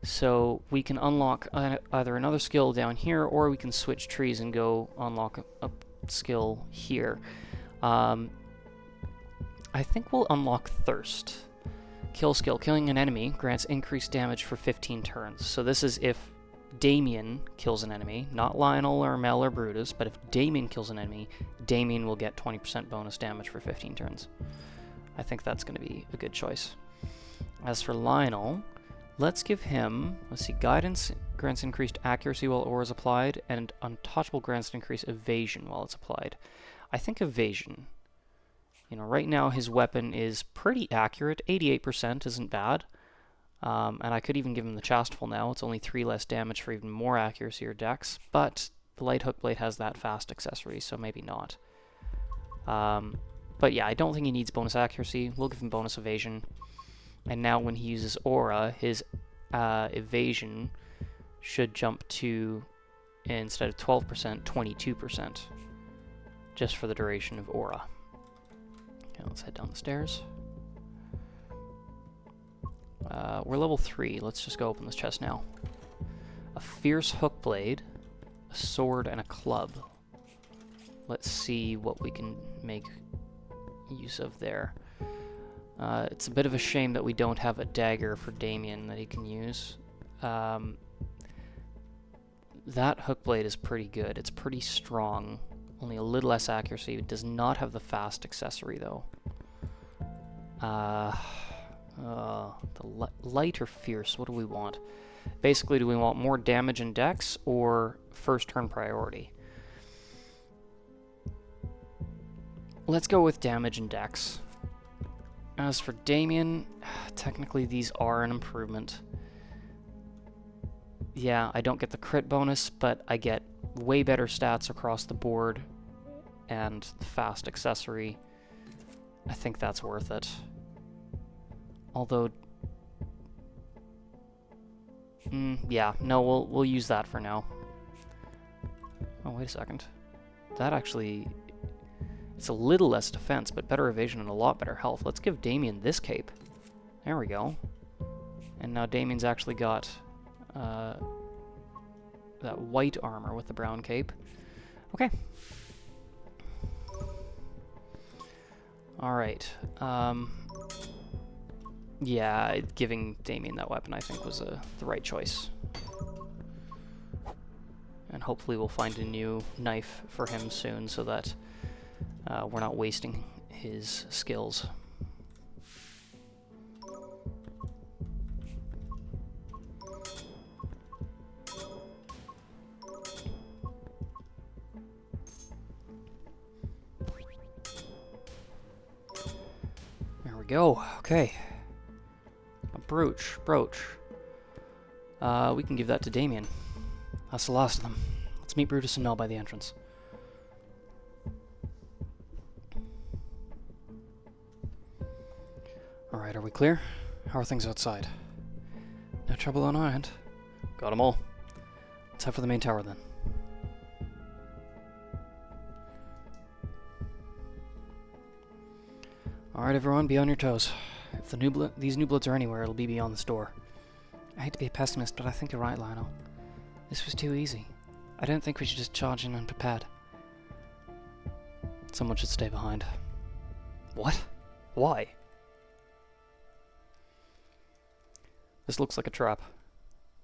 So we can unlock either another skill down here, or we can switch trees and go unlock a skill here. I think we'll unlock Thirst. Kill skill. Killing an enemy grants increased damage for 15 turns. So this is if Damien kills an enemy, not Lionel or Mel or Brutus, but if Damien kills an enemy, Damien will get 20% bonus damage for 15 turns. I think that's going to be a good choice. As for Lionel, let's give him, let's see, Guidance grants increased accuracy while aura is applied, and Untouchable grants increased evasion while it's applied. I think evasion. You know, right now his weapon is pretty accurate. 88% isn't bad. And I could even give him the Chastful now. It's only 3 less damage for even more accuracy or dex, but the Light Hook Blade has that fast accessory, so maybe not. But yeah, I don't think he needs bonus accuracy. We'll give him bonus evasion. And now when he uses aura, his evasion should jump to, instead of 12%, 22%, just for the duration of aura. Okay, let's head down the stairs. We're level 3. Let's just go open this chest now. A Fierce Hook Blade, a sword, and a club. Let's see what we can make use of there. It's a bit of a shame that we don't have a dagger for Damien that he can use. That hook blade is pretty good. It's pretty strong. Only a little less accuracy. It does not have the fast accessory, though. Light or fierce? What do we want? Basically, do we want more damage and dex, or first turn priority? Let's go with damage and dex. As for Damien, technically these are an improvement. Yeah, I don't get the crit bonus, but I get way better stats across the board, and the fast accessory. I think that's worth it. Although, yeah, no, we'll use that for now. Oh, wait a second. That actually, it's a little less defense, but better evasion and a lot better health. Let's give Damien this cape. There we go. And now Damien's actually got that white armor with the brown cape. Okay. Alright. Yeah, giving Damien that weapon I think was the right choice. And hopefully we'll find a new knife for him soon so that we're not wasting his skills. There we go. Okay. A brooch. We can give that to Damien. That's the last of them. Let's meet Brutus and Nell by the entrance. Alright, are we clear? How are things outside? No trouble on our end. Got 'em all. Let's head for the main tower then. Alright everyone, be on your toes. If these new bloods are anywhere, it'll be beyond this door. I hate to be a pessimist, but I think you're right, Lionel. This was too easy. I don't think we should just charge in unprepared. Someone should stay behind. What? Why? This looks like a trap.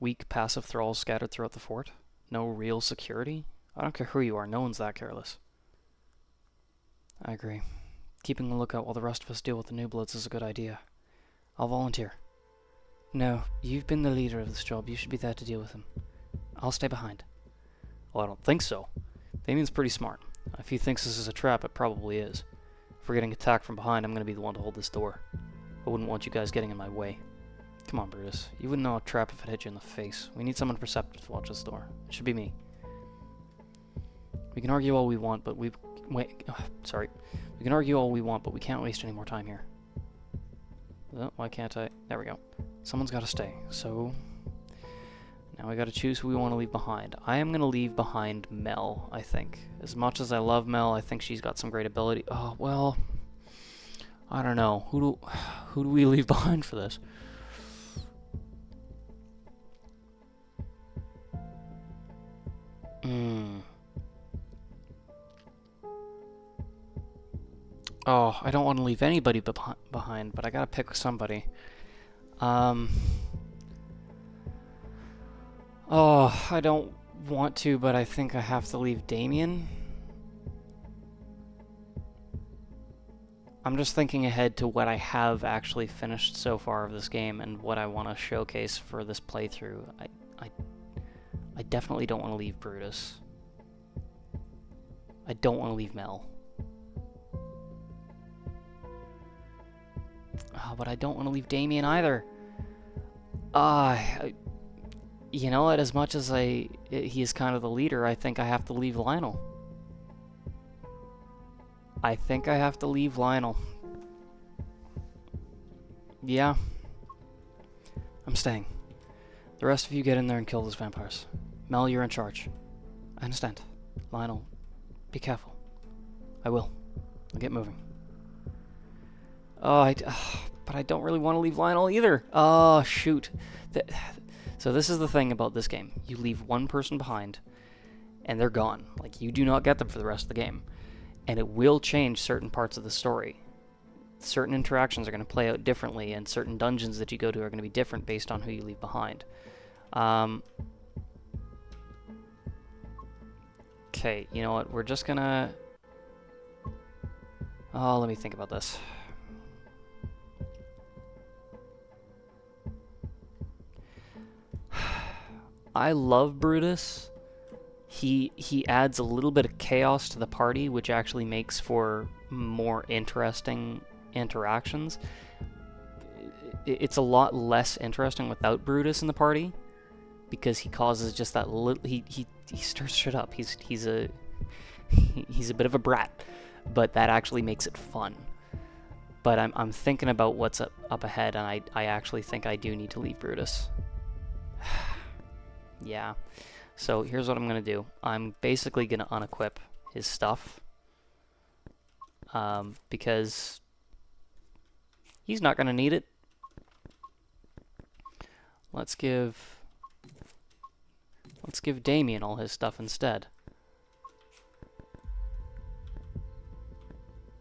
Weak, passive thralls scattered throughout the fort. No real security? I don't care who you are, no one's that careless. I agree. Keeping a lookout while the rest of us deal with the new bloods is a good idea. I'll volunteer. No, you've been the leader of this job. You should be there to deal with him. I'll stay behind. Well, I don't think so. Damien's pretty smart. If he thinks this is a trap, it probably is. If we're getting attacked from behind, I'm going to be the one to hold this door. I wouldn't want you guys getting in my way. Come on, Brutus. You wouldn't know a trap if it hit you in the face. We need someone perceptive to watch this door. It should be me. We can argue all we want, but we can argue all we want, but we can't waste any more time here. Oh, why can't I? There we go. Someone's got to stay. So, Now we gotta choose who we want to leave behind. I am gonna leave behind Mel, I think. As much as I love Mel, I think she's got some great ability. Oh, well, I don't know. Who do we leave behind for this? Oh, I don't want to leave anybody behind, but I gotta pick somebody. Oh, I don't want to, but I think I have to leave Damien. I'm just thinking ahead to what I have actually finished so far of this game and what I want to showcase for this playthrough. I definitely don't want to leave Brutus. I don't want to leave Mel. Oh, but I don't want to leave Damien either. You know what? As much as he is kind of the leader, I think I have to leave Lionel. I think I have to leave Lionel. Yeah. I'm staying. The rest of you get in there and kill those vampires. Mel, you're in charge. I understand. Lionel, be careful. I will. I'll get moving. Oh, but I don't really want to leave Lionel either. Oh, shoot. So this is the thing about this game. You leave one person behind, and they're gone. Like, you do not get them for the rest of the game. And it will change certain parts of the story. Certain interactions are going to play out differently, and certain dungeons that you go to are going to be different based on who you leave behind. Okay, you know what? We're just gonna... Oh, let me think about this. I love Brutus. He adds a little bit of chaos to the party, which actually makes for more interesting interactions. It's a lot less interesting without Brutus in the party, because he causes just that little... He stirs shit up. He's a bit of a brat, but that actually makes it fun. But I'm thinking about what's up ahead, and I actually think I do need to leave Brutus. Yeah. So here's what I'm going to do. I'm basically going to unequip his stuff. Because he's not going to need it. Let's give Damien all his stuff instead.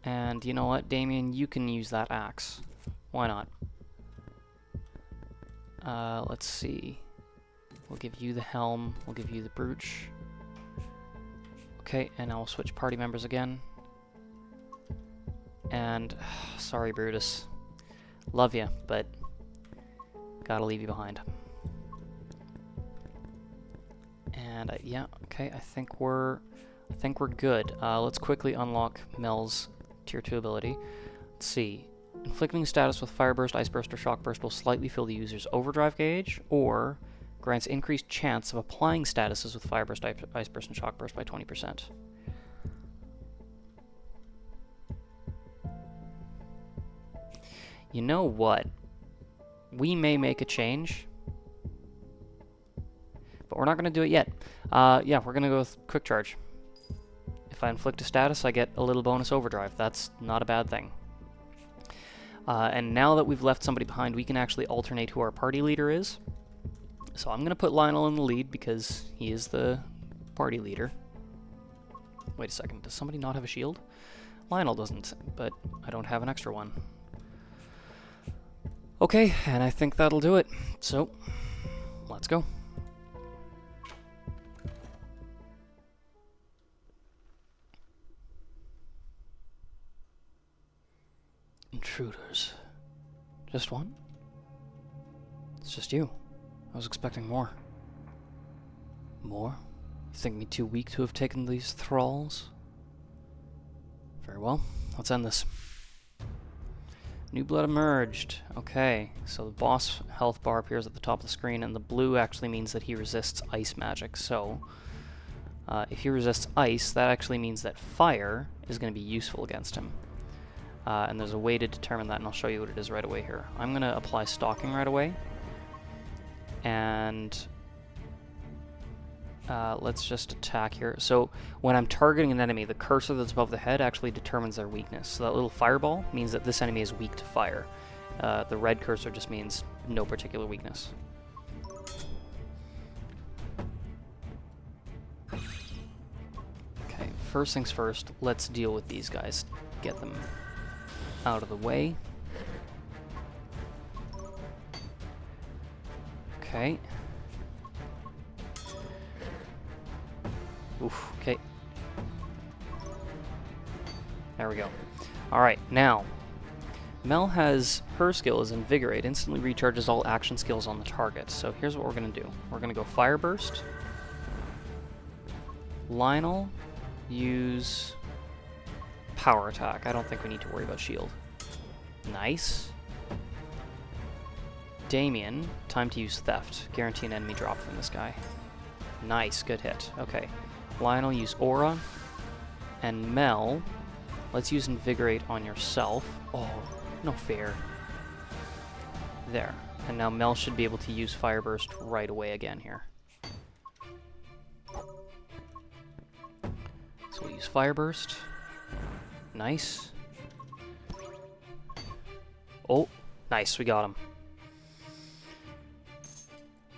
And you know what, Damien, you can use that axe. Why not? Let's see. We'll give you the helm. We'll give you the brooch. Okay, and now we'll switch party members again. And sorry, Brutus. Love you, but gotta leave you behind. And yeah, okay, I think we're good. Let's quickly unlock Mel's tier 2 ability. Let's see. Inflicting status with Fire Burst, Ice Burst, or Shock Burst will slightly fill the user's overdrive gauge, or grants increased chance of applying statuses with Fire Burst, Ice Burst, and Shock Burst by 20%. You know what? We may make a change, but we're not going to do it yet. Yeah, we're going to go with Quick Charge. If I inflict a status, I get a little bonus overdrive. That's not a bad thing. And now that we've left somebody behind, we can actually alternate who our party leader is. So I'm going to put Lionel in the lead because he is the party leader. Wait a second, does somebody not have a shield? Lionel doesn't, but I don't have an extra one. Okay, and I think that'll do it. So, let's go. Intruders. Just one? It's just you. I was expecting more. More? You think me too weak to have taken these thralls? Very well, let's end this. New blood emerged. Okay, so the boss health bar appears at the top of the screen, and the blue actually means that he resists ice magic. So, if he resists ice, that actually means that fire is going to be useful against him. And there's a way to determine that, and I'll show you what it is right away here. I'm going to apply stalking right away. And let's just attack here. So when I'm targeting an enemy, the cursor that's above the head actually determines their weakness. So that little fireball means that this enemy is weak to fire. The red cursor just means no particular weakness. Okay, first things first, let's deal with these guys. Get them out of the way. Okay. Oof, okay. There we go. Alright, now, Mel has her skill is Invigorate, instantly recharges all action skills on the target. So here's what we're going to do. We're going to go Fire Burst. Lionel, use Power Attack. I don't think we need to worry about shield. Nice. Damien, time to use Theft. Guarantee an enemy drop from this guy. Nice, good hit. Okay. Lionel, use Aura. And Mel, let's use Invigorate on yourself. Oh, no fair. There. And now Mel should be able to use Fire Burst right away again here. So we'll use Fire Burst. Nice. Oh, nice, we got him.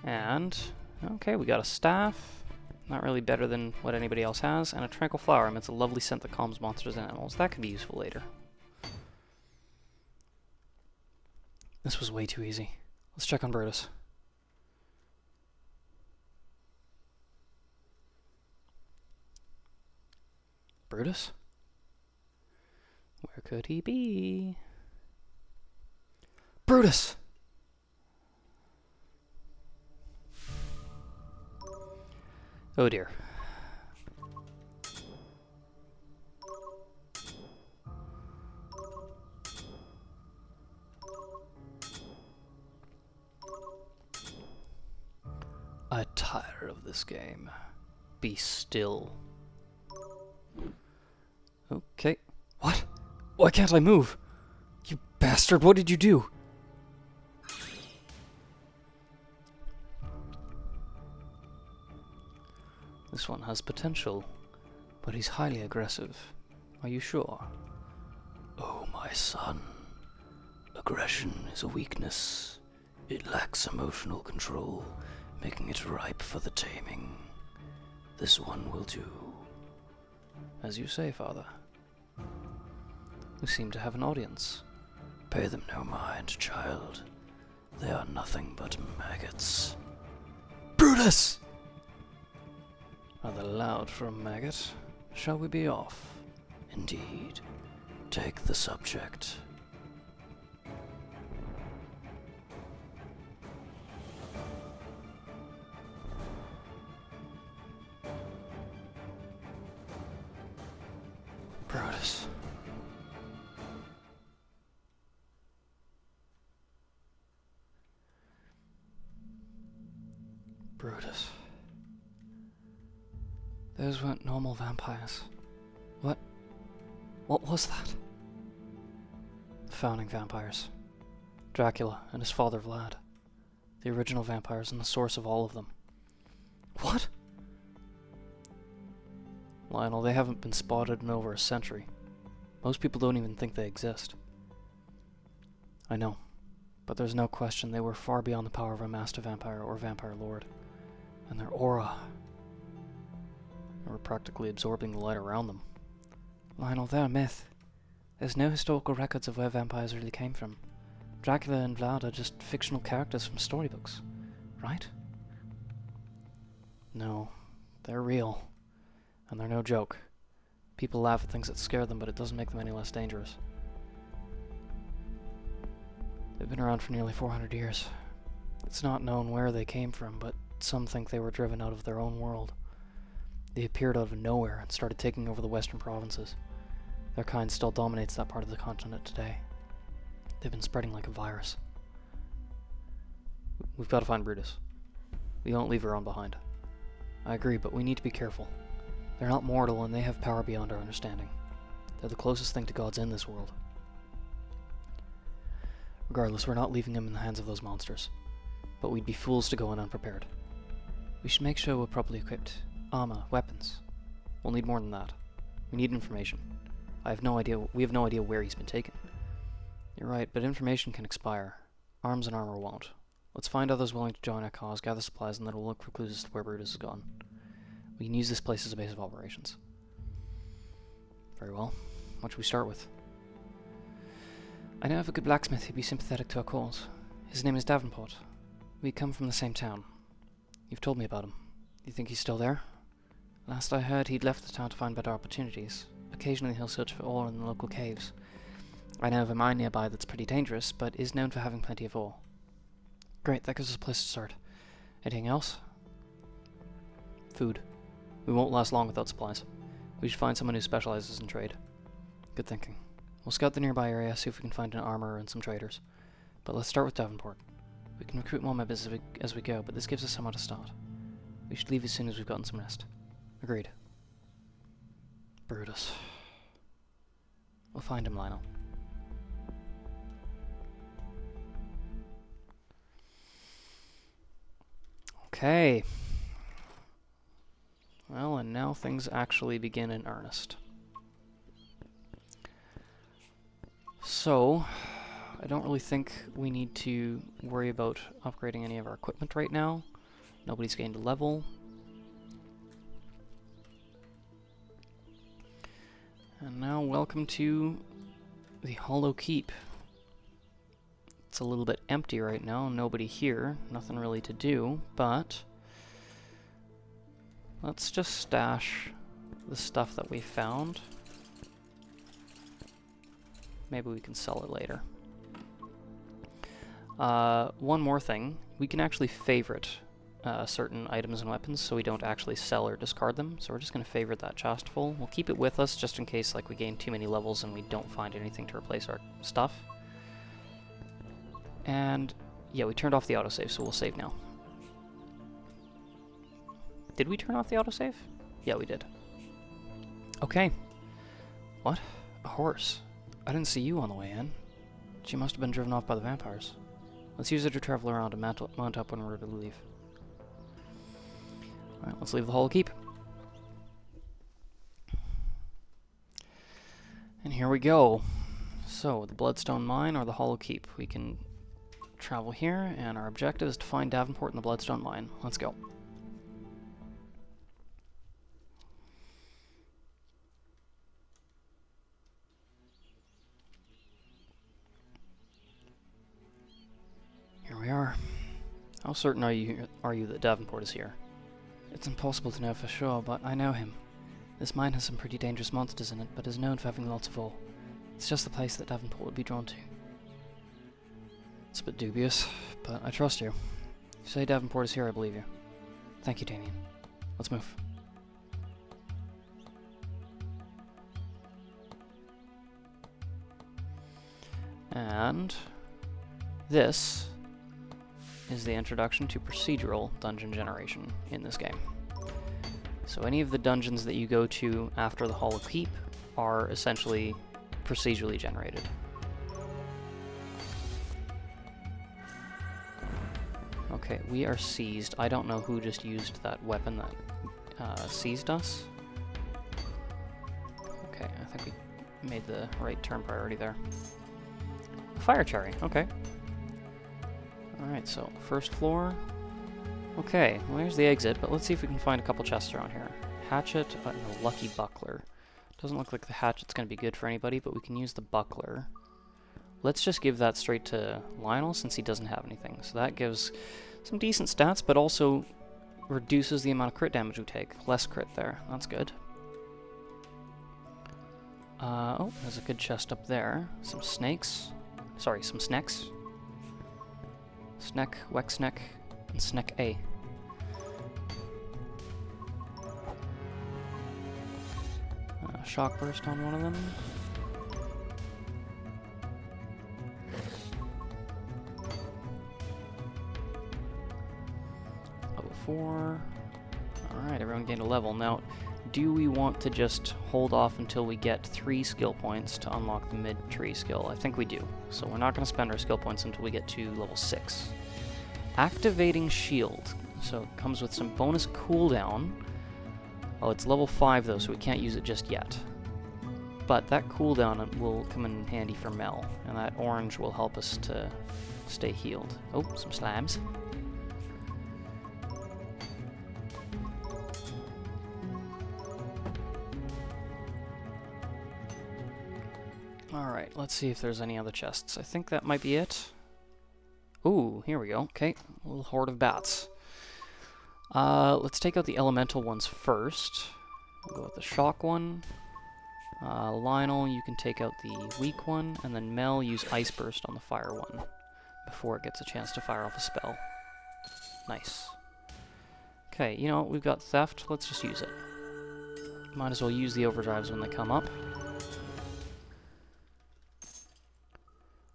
And, okay, we got a staff. Not really better than what anybody else has. And a tranquil flower emits a lovely scent that calms monsters and animals. That could be useful later. This was way too easy. Let's check on Brutus. Brutus? Where could he be? Brutus! Oh dear. I tire of this game. Be still. Okay. What? Why can't I move? You bastard, what did you do? This one has potential, but he's highly aggressive. Are you sure? Oh, my son. Aggression is a weakness. It lacks emotional control, making it ripe for the taming. This one will do. As you say, father. We seem to have an audience. Pay them no mind, child. They are nothing but maggots. Brutus! Rather loud for a maggot. Shall we be off? Indeed. Take the subject. Brutus. Brutus. Those weren't normal vampires. What? What was that? The founding vampires. Dracula and his father Vlad. The original vampires and the source of all of them. What? Lionel, they haven't been spotted in over a century. Most people don't even think they exist. I know, but there's no question they were far beyond the power of a master vampire or vampire lord. And their aura... They were practically absorbing the light around them. Lionel, they're a myth. There's no historical records of where vampires really came from. Dracula and Vlad are just fictional characters from storybooks, right? No, they're real. And they're no joke. People laugh at things that scare them, but it doesn't make them any less dangerous. They've been around for nearly 400 years. It's not known where they came from, but some think they were driven out of their own world. They appeared out of nowhere and started taking over the western provinces. Their kind still dominates that part of the continent today. They've been spreading like a virus. We've got to find Brutus. We won't leave Veron behind. I agree, but we need to be careful. They're not mortal and they have power beyond our understanding. They're the closest thing to gods in this world. Regardless, we're not leaving him in the hands of those monsters. But we'd be fools to go in unprepared. We should make sure we're properly equipped. Armor, weapons. We'll need more than that. We need information. We have no idea where he's been taken. You're right, but information can expire. Arms and armor won't. Let's find others willing to join our cause, gather supplies, and then we'll look for clues as to where Brutus is gone. We can use this place as a base of operations. Very well. What should we start with? I know of a good blacksmith who'd be sympathetic to our cause. His name is Davenport. We come from the same town. You've told me about him. You think he's still there? Last I heard, he'd left the town to find better opportunities. Occasionally he'll search for ore in the local caves. I know of a mine nearby that's pretty dangerous, but is known for having plenty of ore. Great, that gives us a place to start. Anything else? Food. We won't last long without supplies. We should find someone who specializes in trade. Good thinking. We'll scout the nearby area, see if we can find an armor and some traders. But let's start with Davenport. We can recruit more members as we go, but this gives us somewhere to start. We should leave as soon as we've gotten some rest. Agreed. Brutus. We'll find him, Lionel. Okay. Well, and now things actually begin in earnest. So, I don't really think we need to worry about upgrading any of our equipment right now. Nobody's gained a level. And now, welcome to the Hollow Keep. It's a little bit empty right now, nobody here, nothing really to do, but let's just stash the stuff that we found. Maybe we can sell it later. One more thing, we can actually favorite certain items and weapons, so we don't actually sell or discard them. So we're just going to favorite that chest full. We'll keep it with us just in case like we gain too many levels and we don't find anything to replace our stuff. And yeah, we turned off the autosave, so we'll save now. Did we turn off the autosave? Yeah, we did. Okay. What? A horse? I didn't see you on the way in. She must have been driven off by the vampires. Let's use it to travel around and mount up when we're ready to leave. Alright, let's leave the Hollow Keep. And here we go. So, the Bloodstone Mine or the Hollow Keep. We can travel here, and our objective is to find Davenport in the Bloodstone Mine. Let's go. Here we are. How certain are you that Davenport is here? It's impossible to know for sure, but I know him. This mine has some pretty dangerous monsters in it, but is known for having lots of ore. It's just the place that Davenport would be drawn to. It's a bit dubious, but I trust you. If you say Davenport is here, I believe you. Thank you, Damien. Let's move. And this is the introduction to procedural dungeon generation in this game. So any of the dungeons that you go to after the Hollow Keep are essentially procedurally generated. Okay, we are seized. I don't know who just used that weapon that seized us. Okay, I think we made the right turn priority there. Fire cherry, okay. Alright, so first floor. Okay, well there's the exit, but let's see if we can find a couple chests around here. Hatchet and a lucky buckler. Doesn't look like the hatchet's going to be good for anybody, but we can use the buckler. Let's just give that straight to Lionel since he doesn't have anything. So that gives some decent stats, but also reduces the amount of crit damage we take. Less crit there. That's good. Oh, there's a good chest up there. Some snakes. Sorry, some snacks. Snack, Wexneck, and Snack A. Shock burst on one of them. Level 4. Alright, everyone gained a level. Now, do we want to just hold off until we get 3 skill points to unlock the mid-tree skill? I think we do. So we're not going to spend our skill points until we get to level 6. Activating shield. So it comes with some bonus cooldown. Oh, it's level 5 though, so we can't use it just yet. But that cooldown will come in handy for Mel, and that orange will help us to stay healed. Oh, some slabs. Alright, let's see if there's any other chests. I think that might be it. Ooh, here we go. Okay, a little horde of bats. Let's take out the elemental ones first. We'll go with the shock one. Lionel, you can take out the weak one, and then Mel, use Ice Burst on the fire one before it gets a chance to fire off a spell. Nice. Okay, you know what, we've got Theft, let's just use it. Might as well use the overdrives when they come up.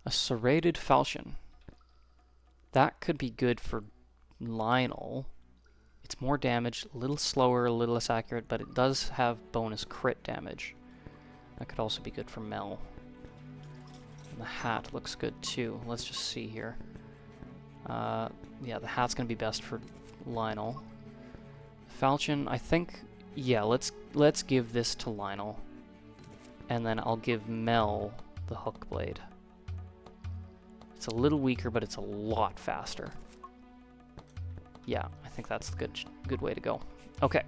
A Serrated Falchion. That could be good for Lionel. It's more damage, a little slower, a little less accurate, but it does have bonus crit damage. That could also be good for Mel. And the hat looks good too. Let's just see here. Yeah, the hat's gonna be best for Lionel. Falchion, I think, yeah, let's give this to Lionel. And then I'll give Mel the hook blade. It's a little weaker, but it's a lot faster. Yeah, I think that's the good way to go. Okay.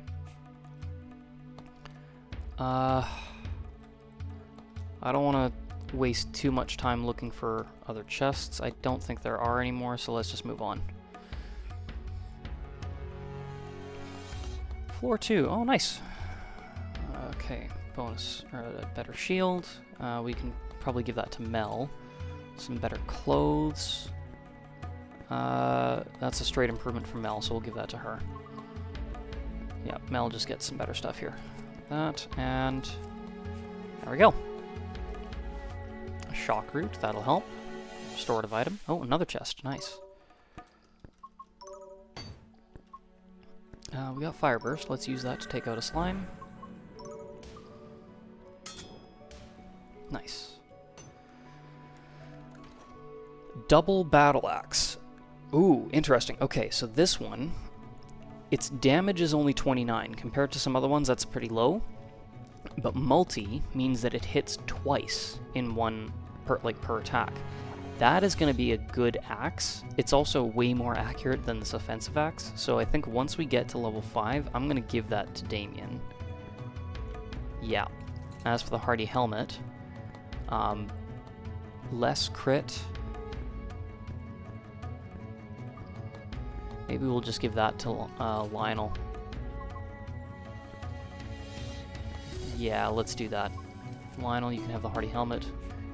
I don't want to waste too much time looking for other chests. I don't think there are anymore, so let's just move on. Floor 2. Oh, nice. Okay, bonus, or a better shield. We can probably give that to Mel. Some better clothes. That's a straight improvement from Mel, so we'll give that to her. Yeah, Mel just gets some better stuff here. That, and there we go. A shock root, that'll help. Restorative item. Oh, another chest, nice. We got Fire Burst, let's use that to take out a slime. Nice. Double Battle Axe. Ooh, interesting. Okay, so this one, its damage is only 29. Compared to some other ones, that's pretty low. But multi means that it hits twice in one per attack. That is going to be a good axe. It's also way more accurate than this offensive axe. So I think once we get to level 5, I'm going to give that to Damien. Yeah. As for the Hardy Helmet, less crit. Maybe we'll just give that to Lionel. Yeah, let's do that. Lionel, you can have the Hardy Helmet.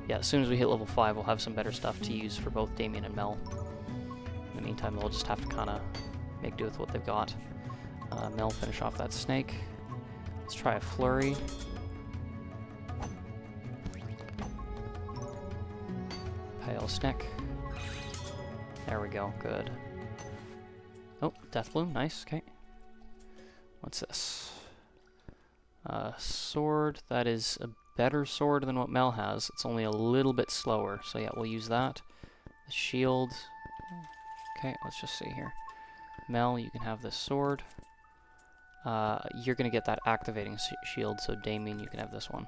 Yeah, as soon as we hit level 5, we'll have some better stuff to use for both Damien and Mel. In the meantime, they'll just have to kind of make do with what they've got. Mel, finish off that snake. Let's try a flurry. Pale Snick. There we go, good. Oh, Death Bloom, nice, okay. What's this? Sword, that is a better sword than what Mel has. It's only a little bit slower, so yeah, we'll use that. The shield. Okay, let's just see here. Mel, you can have this sword. You're gonna get that activating shield, so Damien, you can have this one.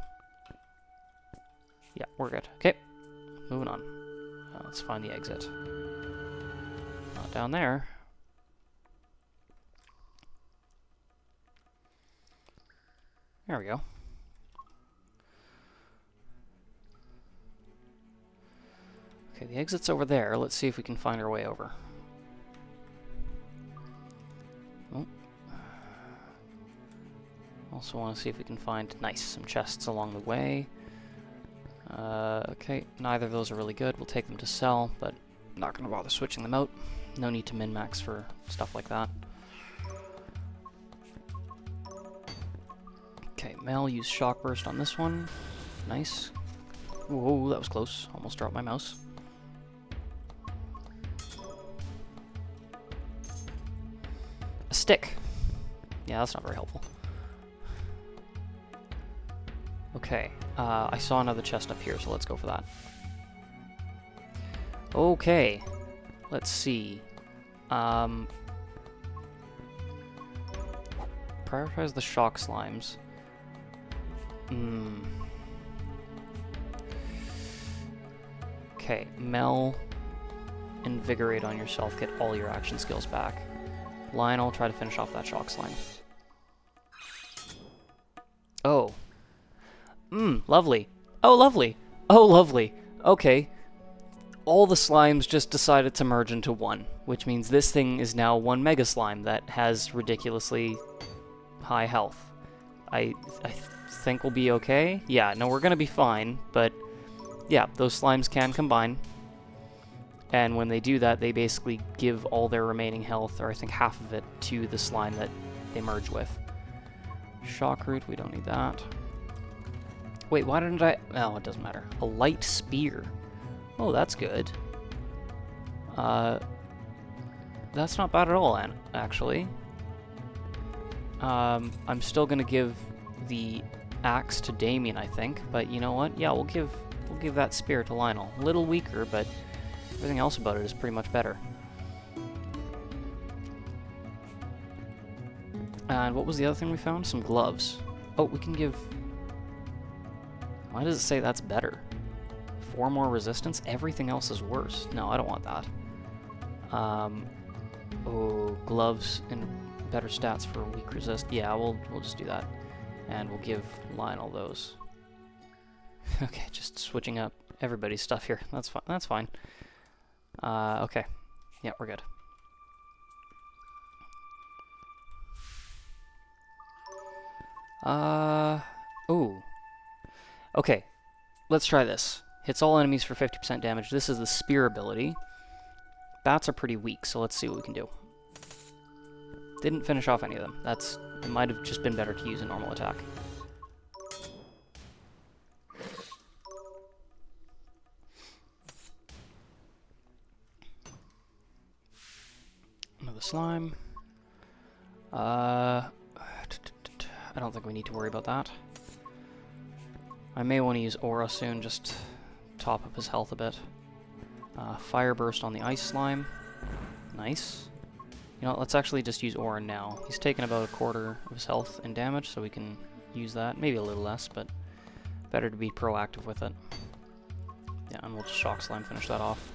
Yeah, we're good. Okay, moving on. Let's find the exit. Not down there. There we go. Okay, the exit's over there. Let's see if we can find our way over. Oh. Also want to see if we can find, nice, some chests along the way. Okay, neither of those are really good. We'll take them to sell, but not going to bother switching them out. No need to min-max for stuff like that. Okay, Mel, use Shock Burst on this one. Nice. Whoa, that was close. Almost dropped my mouse. A stick. Yeah, that's not very helpful. Okay, I saw another chest up here, so let's go for that. Okay, let's see. prioritize the shock slimes. Okay, Mel, invigorate on yourself, get all your action skills back. Lionel, try to finish off that shock slime. Oh. Lovely. Oh, lovely. Oh, lovely. Okay. All the slimes just decided to merge into one, which means this thing is now one mega slime that has ridiculously high health. I think we'll be okay. Yeah, no, we're gonna be fine, but yeah, those slimes can combine. And when they do that, they basically give all their remaining health, or I think half of it, to the slime that they merge with. Shock root, we don't need that. Wait, why didn't I... Oh, it doesn't matter. A light spear. Oh, that's good. That's not bad at all, actually. I'm still gonna give the axe to Damien, I think, but you know what? Yeah, we'll give that spear to Lionel. A little weaker, but everything else about it is pretty much better. And what was the other thing we found? Some gloves. Oh, we can give... Why does it say that's better? 4 more resistance? Everything else is worse. No, I don't want that. Oh, gloves and better stats for weak resist. Yeah, we'll just do that. And we'll give Lionel those. Okay, just switching up everybody's stuff here. That's fine. That's fine. Okay. Yeah, we're good. Ooh. Okay, let's try this. Hits all enemies for 50% damage. This is the spear ability. Bats are pretty weak, so let's see what we can do. Didn't finish off any of them. It might have just been better to use a normal attack. Another slime. I don't think we need to worry about that. I may want to use Aura soon, just top up his health a bit. Fire Burst on the ice slime. Nice. You know, let's actually just use Aura now. He's taken about 1/4 of his health and damage, so we can use that. Maybe a little less, but better to be proactive with it. Yeah, and we'll just Shock Slime finish that off.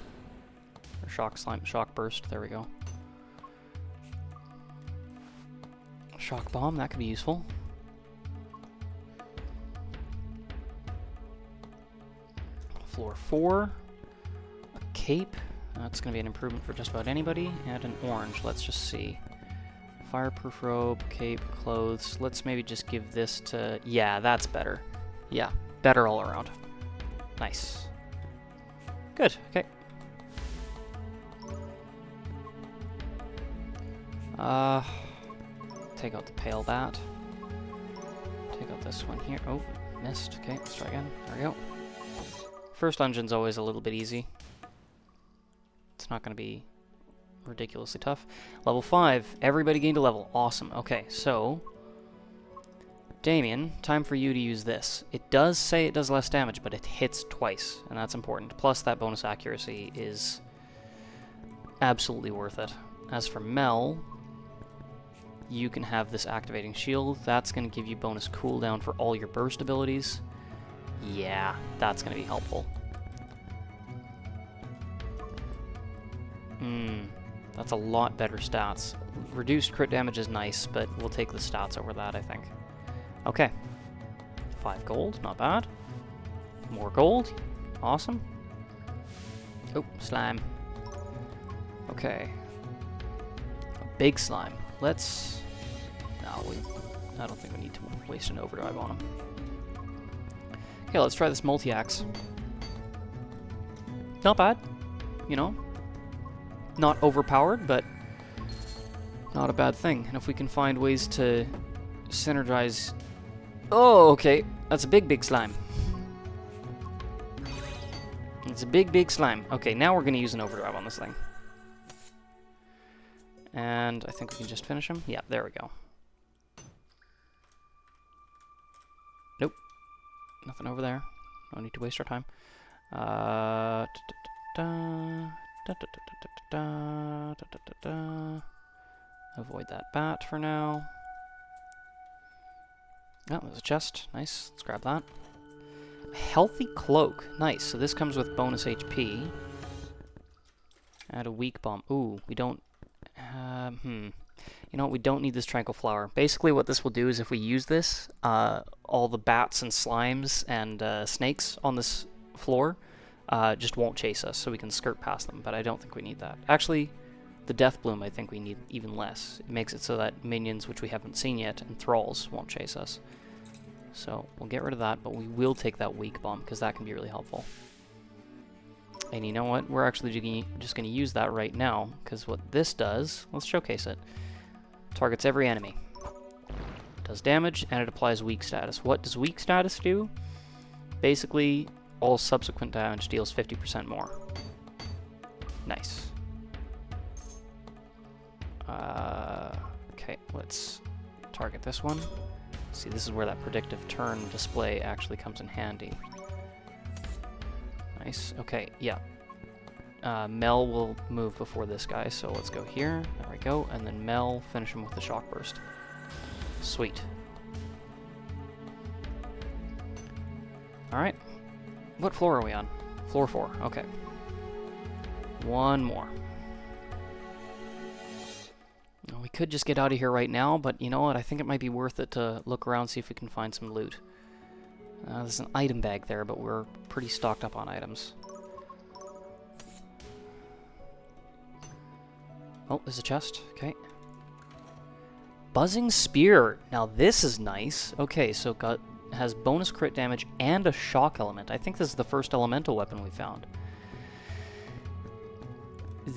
Or Shock Burst, there we go. Shock Bomb, that could be useful. Floor 4. A cape. That's going to be an improvement for just about anybody. And an orange. Let's just see. Fireproof robe, cape, clothes. Let's maybe just give this to... Yeah, that's better. Yeah, better all around. Nice. Good, okay. Take out the pale bat. Take out this one here. Oh, missed. Okay, let's try again. There we go. First dungeon's always a little bit easy. It's not going to be ridiculously tough. Level 5. Everybody gained a level. Awesome. Okay, so... Damien, time for you to use this. It does say it does less damage, but it hits twice, and that's important. Plus, that bonus accuracy is absolutely worth it. As for Mel, you can have this activating shield. That's going to give you bonus cooldown for all your burst abilities. Yeah, that's going to be helpful. That's a lot better stats. Reduced crit damage is nice, but we'll take the stats over that, I think. Okay. 5 gold, not bad. More gold, awesome. Oh, slime. Okay. A big slime. Let's... No, I don't think we need to waste an overdrive on him. Okay, let's try this multi-axe. Not bad, you know. Not overpowered, but not a bad thing. And if we can find ways to synergize... Oh, okay. That's a big slime. It's a big slime. Okay, now we're going to use an overdrive on this thing. And I think we can just finish him. Yeah, there we go. Nope. Nothing over there. No need to waste our time. Avoid that bat for now. Oh, there's a chest. Nice. Let's grab that. Healthy cloak. Nice. So this comes with bonus HP. Add a weak bomb. Ooh, we don't... You know what? We don't need this tranquil flower. Basically what this will do is if we use this, all the bats and slimes and snakes on this floor just won't chase us, so we can skirt past them, but I don't think we need that. Actually, the Death Bloom I think we need even less. It makes it so that minions, which we haven't seen yet, and thralls won't chase us. So we'll get rid of that, but we will take that weak bomb, because that can be really helpful. And you know what? We're actually just going to use that right now, because what this does, let's showcase it. Targets every enemy. Does damage, and it applies weak status. What does weak status do? Basically, all subsequent damage deals 50% more. Nice. Okay, let's target this one. See, this is where that predictive turn display actually comes in handy. Nice. Okay, yeah. Mel will move before this guy, so let's go here. There we go. And then Mel, finish him with the shock burst. Sweet. Alright. What floor are we on? Floor 4. Okay. One more. Well, we could just get out of here right now, but you know what? I think it might be worth it to look around, see if we can find some loot. There's an item bag there, but we're pretty stocked up on items. Oh, there's a chest. Okay. Buzzing Spear. Now this is nice. Okay, so has bonus crit damage and a shock element. I think this is the first elemental weapon we found.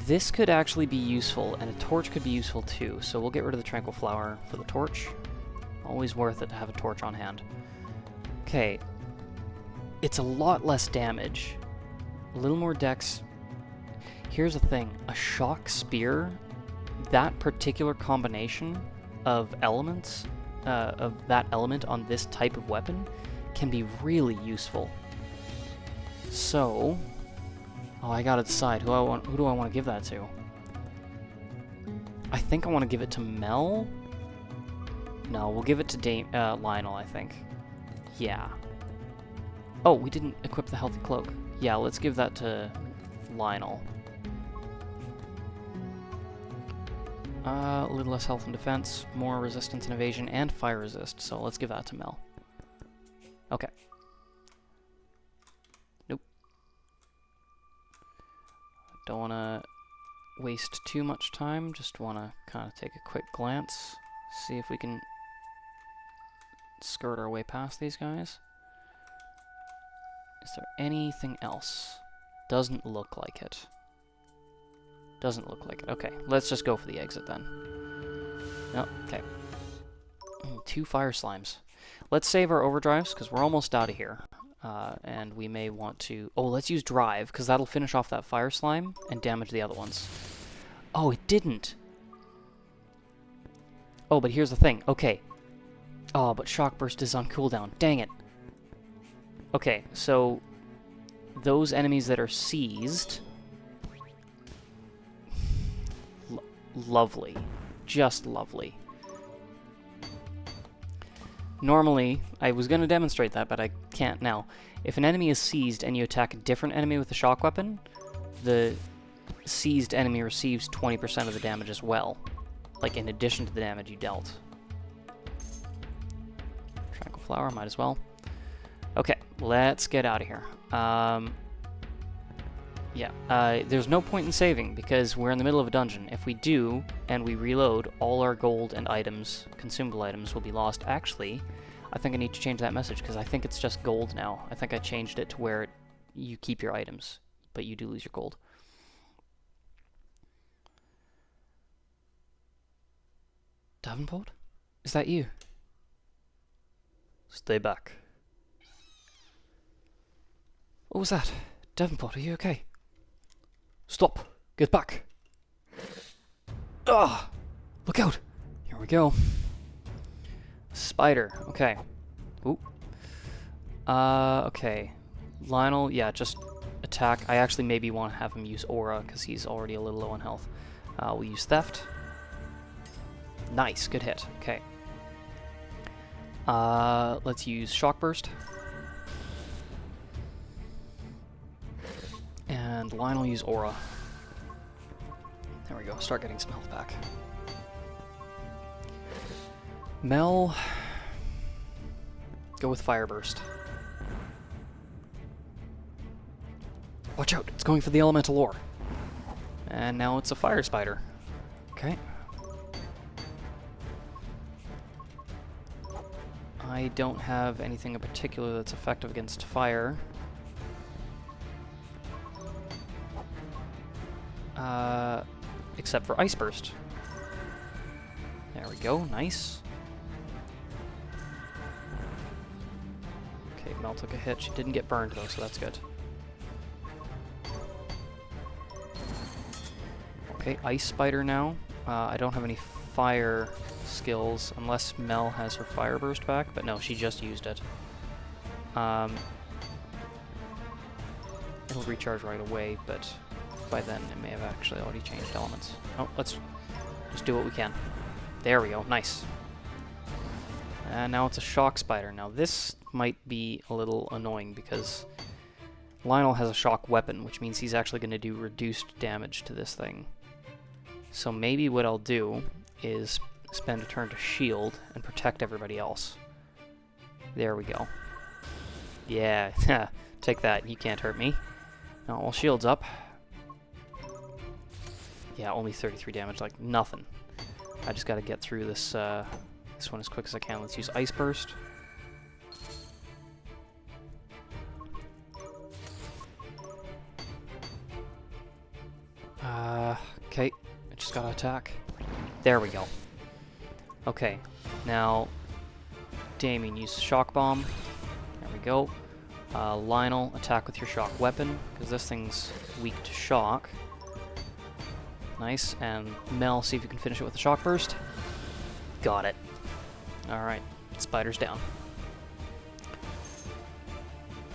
This could actually be useful, and a torch could be useful too. So we'll get rid of the Tranquil Flower for the torch. Always worth it to have a torch on hand. Okay. It's a lot less damage. A little more dex. Here's the thing, a shock spear, that particular combination of elements, of that element on this type of weapon, can be really useful. So, oh, I gotta decide who do I want to give that to? I think I want to give it to Mel. No, we'll give it to Lionel, I think. Yeah. Oh, we didn't equip the healthy cloak. Yeah, let's give that to Lionel. A little less health and defense, more resistance and evasion, and fire resist, so let's give that to Mel. Okay. Nope. Don't want to waste too much time, just want to kind of take a quick glance, see if we can skirt our way past these guys. Is there anything else? Doesn't look like it. Doesn't look like it. Okay, let's just go for the exit then. Oh, okay. 2 fire slimes. Let's save our overdrives, because we're almost out of here. And we may want to... Oh, let's use drive, because that'll finish off that fire slime and damage the other ones. Oh, it didn't! Oh, but here's the thing. Okay. Oh, but shock burst is on cooldown. Dang it. Okay, so... those enemies that are seized... Lovely. Just lovely. Normally, I was going to demonstrate that, but I can't now. If an enemy is seized and you attack a different enemy with a shock weapon, the seized enemy receives 20% of the damage as well. Like, in addition to the damage you dealt. Tranquil Flower, might as well. Okay, let's get out of here. Yeah, there's no point in saving, because we're in the middle of a dungeon. If we do, and we reload, all our gold and items, consumable items, will be lost. Actually, I think I need to change that message, because I think it's just gold now. I think I changed it to where you keep your items, but you do lose your gold. Davenport? Is that you? Stay back. What was that? Davenport, are you okay? Stop! Get back! Ah! Look out! Here we go. Spider. Okay. Ooh. Okay. Lionel, yeah, just attack. I actually maybe want to have him use Aura, because he's already a little low on health. We'll use Theft. Nice, good hit. Okay. Let's use Shock Burst. And Lionel use Aura. There we go, start getting some health back. Mel, go with Fire Burst. Watch out, it's going for the elemental ore. And now it's a Fire Spider. Okay. I don't have anything in particular that's effective against fire. Except for Ice Burst. There we go, nice. Okay, Mel took a hit. She didn't get burned though, so that's good. Okay, Ice Spider now. I don't have any fire skills unless Mel has her Fire Burst back, but no, she just used it. It'll recharge right away, but by then it may have actually already changed elements. Oh, let's just do what we can. There we go, nice. And now it's a Shock Spider. Now this might be a little annoying because Lionel has a shock weapon, which means he's actually going to do reduced damage to this thing. So maybe what I'll do is spend a turn to shield and protect everybody else. There we go. Yeah, take that, you can't hurt me. Now all shields up. Yeah, only 33 damage, like nothing. I just gotta get through this this one as quick as I can. Let's use Ice Burst. Okay, I just gotta attack. There we go. Okay, now Damien, use Shock Bomb. There we go. Lionel, attack with your shock weapon, because this thing's weak to shock. Nice, and Mel, see if you can finish it with a Shock Burst. Got it. Alright, Spider's down.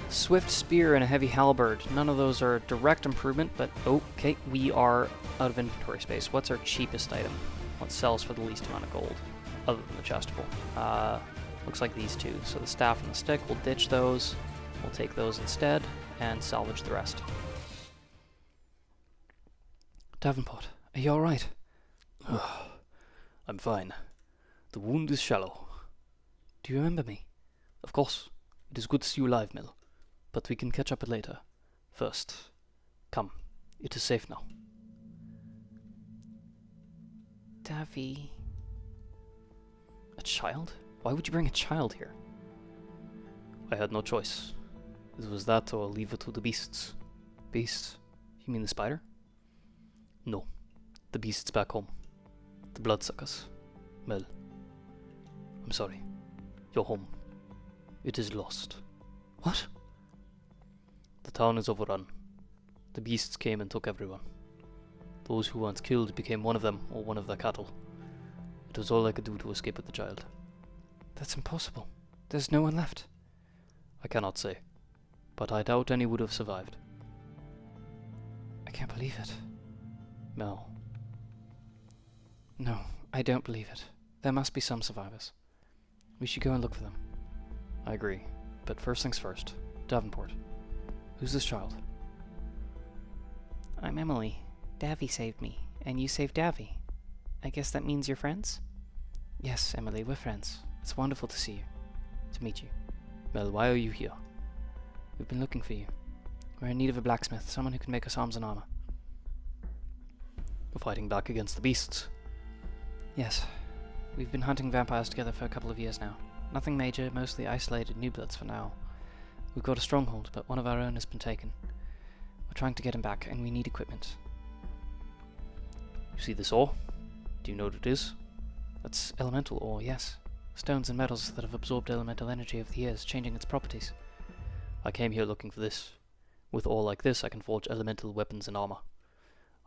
Swift Spear and a Heavy Halberd. None of those are a direct improvement, but okay, we are out of inventory space. What's our cheapest item? What sells for the least amount of gold, other than the chestful? Looks like these two. So the staff and the stick, we'll ditch those. We'll take those instead, and salvage the rest. Davenport, are you alright? I'm fine. The wound is shallow. Do you remember me? Of course. It is good to see you alive, Mel. But we can catch up later. First, come. It is safe now. Davy. A child? Why would you bring a child here? I had no choice. It was that or leave it to the beasts. Beasts? You mean the spider? No. The beasts back home. The bloodsuckers. Mel. I'm sorry. Your home. It is lost. What? The town is overrun. The beasts came and took everyone. Those who weren't killed became one of them or one of their cattle. It was all I could do to escape with the child. That's impossible. There's no one left. I cannot say, but I doubt any would have survived. I can't believe it. Mel. No, I don't believe it. There must be some survivors. We should go and look for them. I agree, but first things first. Davenport. Who's this child? I'm Emily. Davy saved me, and you saved Davy. I guess that means you're friends? Yes, Emily, we're friends. It's wonderful to see you. To meet you. Mel, why are you here? We've been looking for you. We're in need of a blacksmith, someone who can make us arms and armor. We're fighting back against the beasts. Yes. We've been hunting vampires together for a couple of years now. Nothing major, mostly isolated new bloods for now. We've got a stronghold, but one of our own has been taken. We're trying to get him back, and we need equipment. You see this ore? Do you know what it is? That's elemental ore, yes. Stones and metals that have absorbed elemental energy over the years, changing its properties. I came here looking for this. With ore like this, I can forge elemental weapons and armor.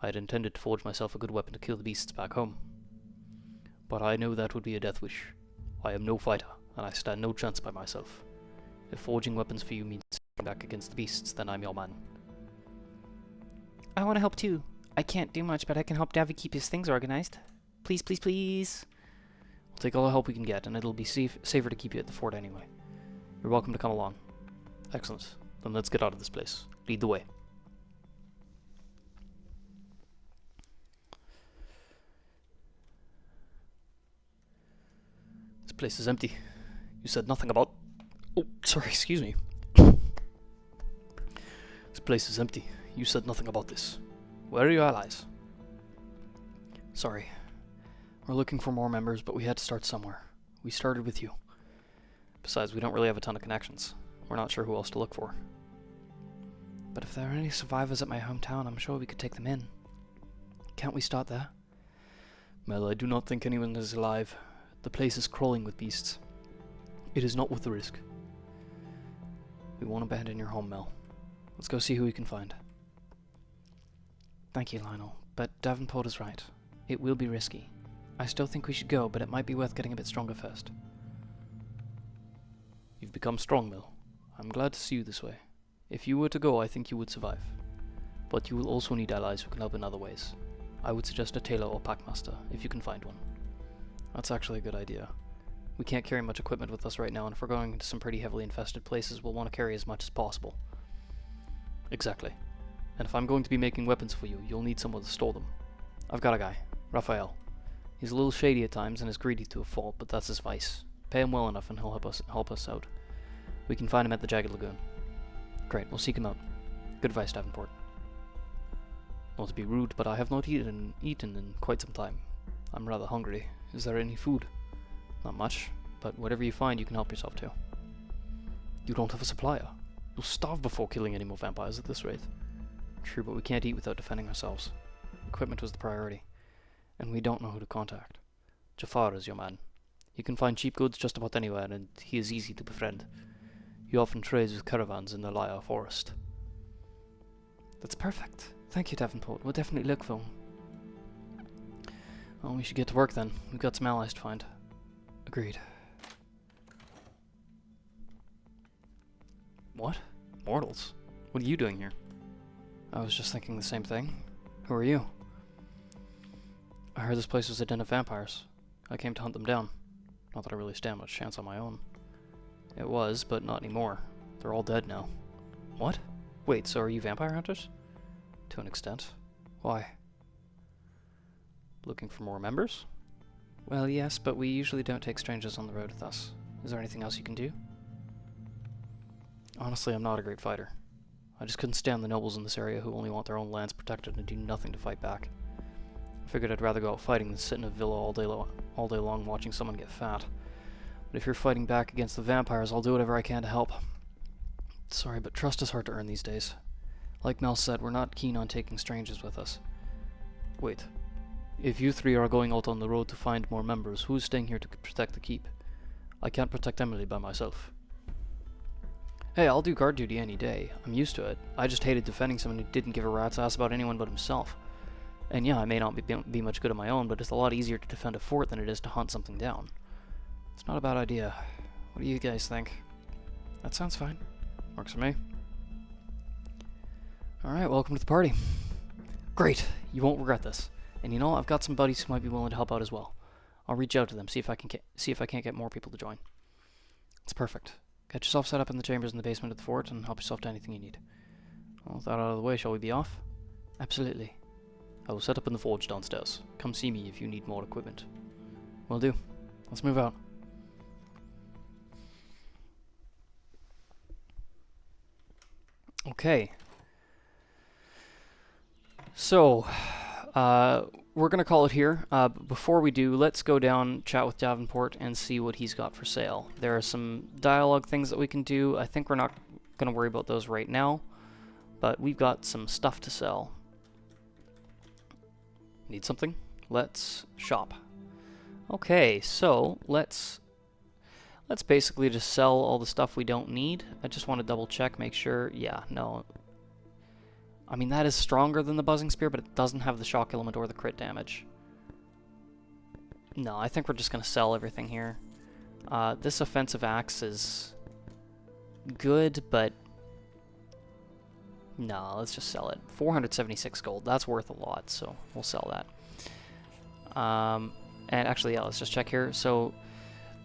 I had intended to forge myself a good weapon to kill the beasts back home. But I know that would be a death wish. I am no fighter, and I stand no chance by myself. If forging weapons for you means back against the beasts, then I'm your man. I want to help too. I can't do much, but I can help Davy keep his things organized. Please, please, please. We'll take all the help we can get, and it'll be safer to keep you at the fort anyway. You're welcome to come along. Excellent. Then let's get out of this place. Lead the way. This place is empty. You said nothing about... Oh, sorry, excuse me. This place is empty. You said nothing about this. Where are your allies? Sorry. We're looking for more members, but we had to start somewhere. We started with you. Besides, we don't really have a ton of connections. We're not sure who else to look for. But if there are any survivors at my hometown, I'm sure we could take them in. Can't we start there? Well, I do not think anyone is alive. The place is crawling with beasts. It is not worth the risk. We won't abandon your home, Mel. Let's go see who we can find. Thank you, Lionel, but Davenport is right. It will be risky. I still think we should go, but it might be worth getting a bit stronger first. You've become strong, Mel. I'm glad to see you this way. If you were to go, I think you would survive. But you will also need allies who can help in other ways. I would suggest a tailor or packmaster, if you can find one. That's actually a good idea. We can't carry much equipment with us right now, and if we're going into some pretty heavily infested places, we'll want to carry as much as possible. Exactly. And if I'm going to be making weapons for you, you'll need someone to store them. I've got a guy, Raphael. He's a little shady at times and is greedy to a fault, but that's his vice. Pay him well enough and he'll help us out. We can find him at the Jagged Lagoon. Great, we'll seek him out. Good advice, Davenport. Not to be rude, but I have not eaten in quite some time. I'm rather hungry. Is there any food? Not much, but whatever you find, you can help yourself to. You don't have a supplier. You'll starve before killing any more vampires at this rate. True, but we can't eat without defending ourselves. Equipment was the priority, and we don't know who to contact. Jafar is your man. You can find cheap goods just about anywhere, and he is easy to befriend. He often trades with caravans in the Lyre forest. That's perfect. Thank you, Davenport. We'll definitely look for him. Well, we should get to work then. We've got some allies to find. Agreed. What? Mortals? What are you doing here? I was just thinking the same thing. Who are you? I heard this place was a den of vampires. I came to hunt them down. Not that I really stand much chance on my own. It was, but not anymore. They're all dead now. What? Wait, so are you vampire hunters? To an extent. Why? Looking for more members? Well, yes, but we usually don't take strangers on the road with us. Is there anything else you can do? Honestly, I'm not a great fighter. I just couldn't stand the nobles in this area who only want their own lands protected and do nothing to fight back. I figured I'd rather go out fighting than sit in a villa all day long watching someone get fat. But if you're fighting back against the vampires, I'll do whatever I can to help. Sorry, but trust is hard to earn these days. Like Mel said, we're not keen on taking strangers with us. Wait. If you three are going out on the road to find more members, who's staying here to protect the keep? I can't protect Emily by myself. Hey, I'll do guard duty any day. I'm used to it. I just hated defending someone who didn't give a rat's ass about anyone but himself. And yeah, I may not be much good on my own, but it's a lot easier to defend a fort than it is to hunt something down. It's not a bad idea. What do you guys think? That sounds fine. Works for me. Alright, welcome to the party. Great, you won't regret this. And you know, I've got some buddies who might be willing to help out as well. I'll reach out to them, see if I can't get more people to join. It's perfect. Get yourself set up in the chambers in the basement of the fort and help yourself to anything you need. Well, with that out of the way, shall we be off? Absolutely. I will set up in the forge downstairs. Come see me if you need more equipment. Will do. Let's move out. Okay. So, we're going to call it here. Before we do, let's go down, chat with Davenport, and see what he's got for sale. There are some dialogue things that we can do. I think we're not going to worry about those right now, but we've got some stuff to sell. Need something? Let's shop. Okay, so let's basically just sell all the stuff we don't need. I just want to double check, make sure. Yeah, no. I mean, that is stronger than the Buzzing Spear, but it doesn't have the shock element or the crit damage. No, I think we're just going to sell everything here. This offensive axe is good, but no, let's just sell it. 476 gold, that's worth a lot, so we'll sell that. And actually, yeah, let's just check here. So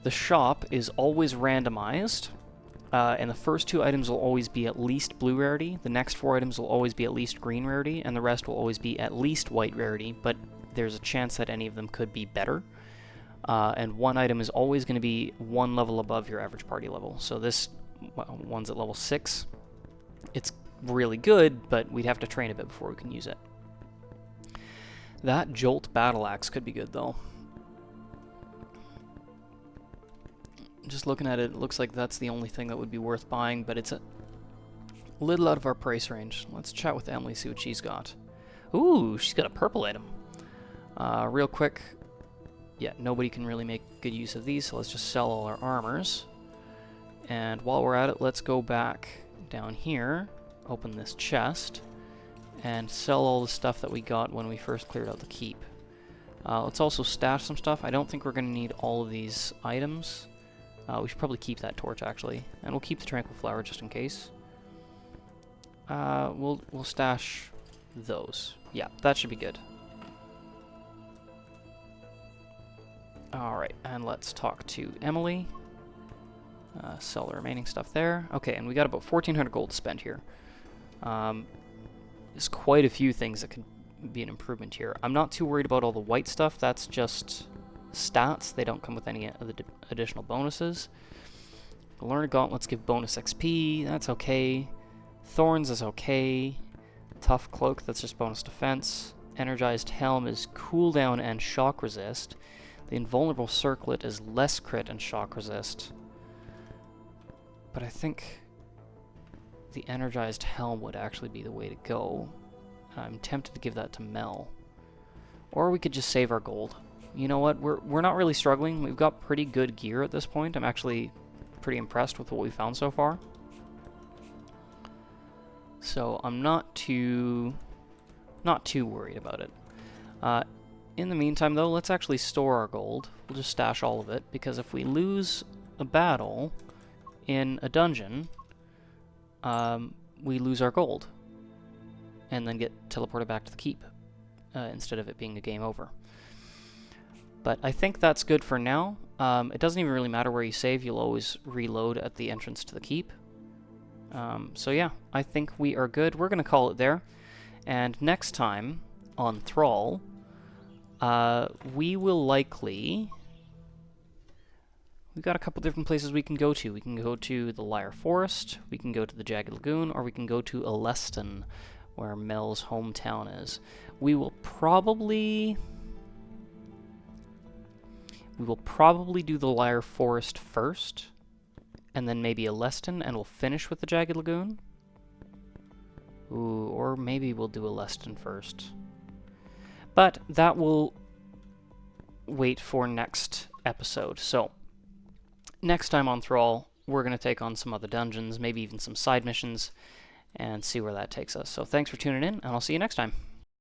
the shop is always randomized, and the first 2 items will always be at least blue rarity, the next 4 items will always be at least green rarity, and the rest will always be at least white rarity, but there's a chance that any of them could be better. And 1 item is always going to be 1 level above your average party level. So this one's at level 6. It's really good, but we'd have to train a bit before we can use it. That Jolt Battle Axe could be good, though. Just looking at it, it looks like that's the only thing that would be worth buying, but it's a little out of our price range. Let's chat with Emily, see what she's got. Ooh, she's got a purple item. Real quick, yeah, nobody can really make good use of these, so let's just sell all our armors. And while we're at it, let's go back down here, open this chest, and sell all the stuff that we got when we first cleared out the keep. Let's also stash some stuff. I don't think we're going to need all of these items. We should probably keep that torch, actually. And we'll keep the tranquil flower just in case. We'll stash those. Yeah, that should be good. Alright, and let's talk to Emily. Sell the remaining stuff there. Okay, and we got about 1,400 gold to spend here. There's quite a few things that could be an improvement here. I'm not too worried about all the white stuff. That's just stats. They don't come with any of the additional bonuses. Learn Gauntlets give bonus XP. That's okay. Thorns is okay. Tough Cloak, that's just bonus defense. Energized Helm is cooldown and shock resist. The Invulnerable Circlet is less crit and shock resist. But I think the Energized Helm would actually be the way to go. I'm tempted to give that to Mel. Or we could just save our gold. You know what, we're not really struggling. We've got pretty good gear at this point. I'm actually pretty impressed with what we found so far. So I'm not too worried about it. In the meantime, though, let's actually store our gold. We'll just stash all of it, because if we lose a battle in a dungeon, we lose our gold, and then get teleported back to the keep, instead of it being a game over. But I think that's good for now. It doesn't even really matter where you save, you'll always reload at the entrance to the keep. So yeah, I think we are good. We're going to call it there. And next time on Thrall, we will likely... We've got a couple different places we can go to. We can go to the Lyre Forest, we can go to the Jagged Lagoon, or we can go to Aleston, where Mel's hometown is. We will probably do the Lyre Forest first, and then maybe Aleston, and we'll finish with the Jagged Lagoon. Ooh, or maybe we'll do Aleston first. But that will wait for next episode. So, next time on Thrall, we're going to take on some other dungeons, maybe even some side missions, and see where that takes us. So thanks for tuning in, and I'll see you next time.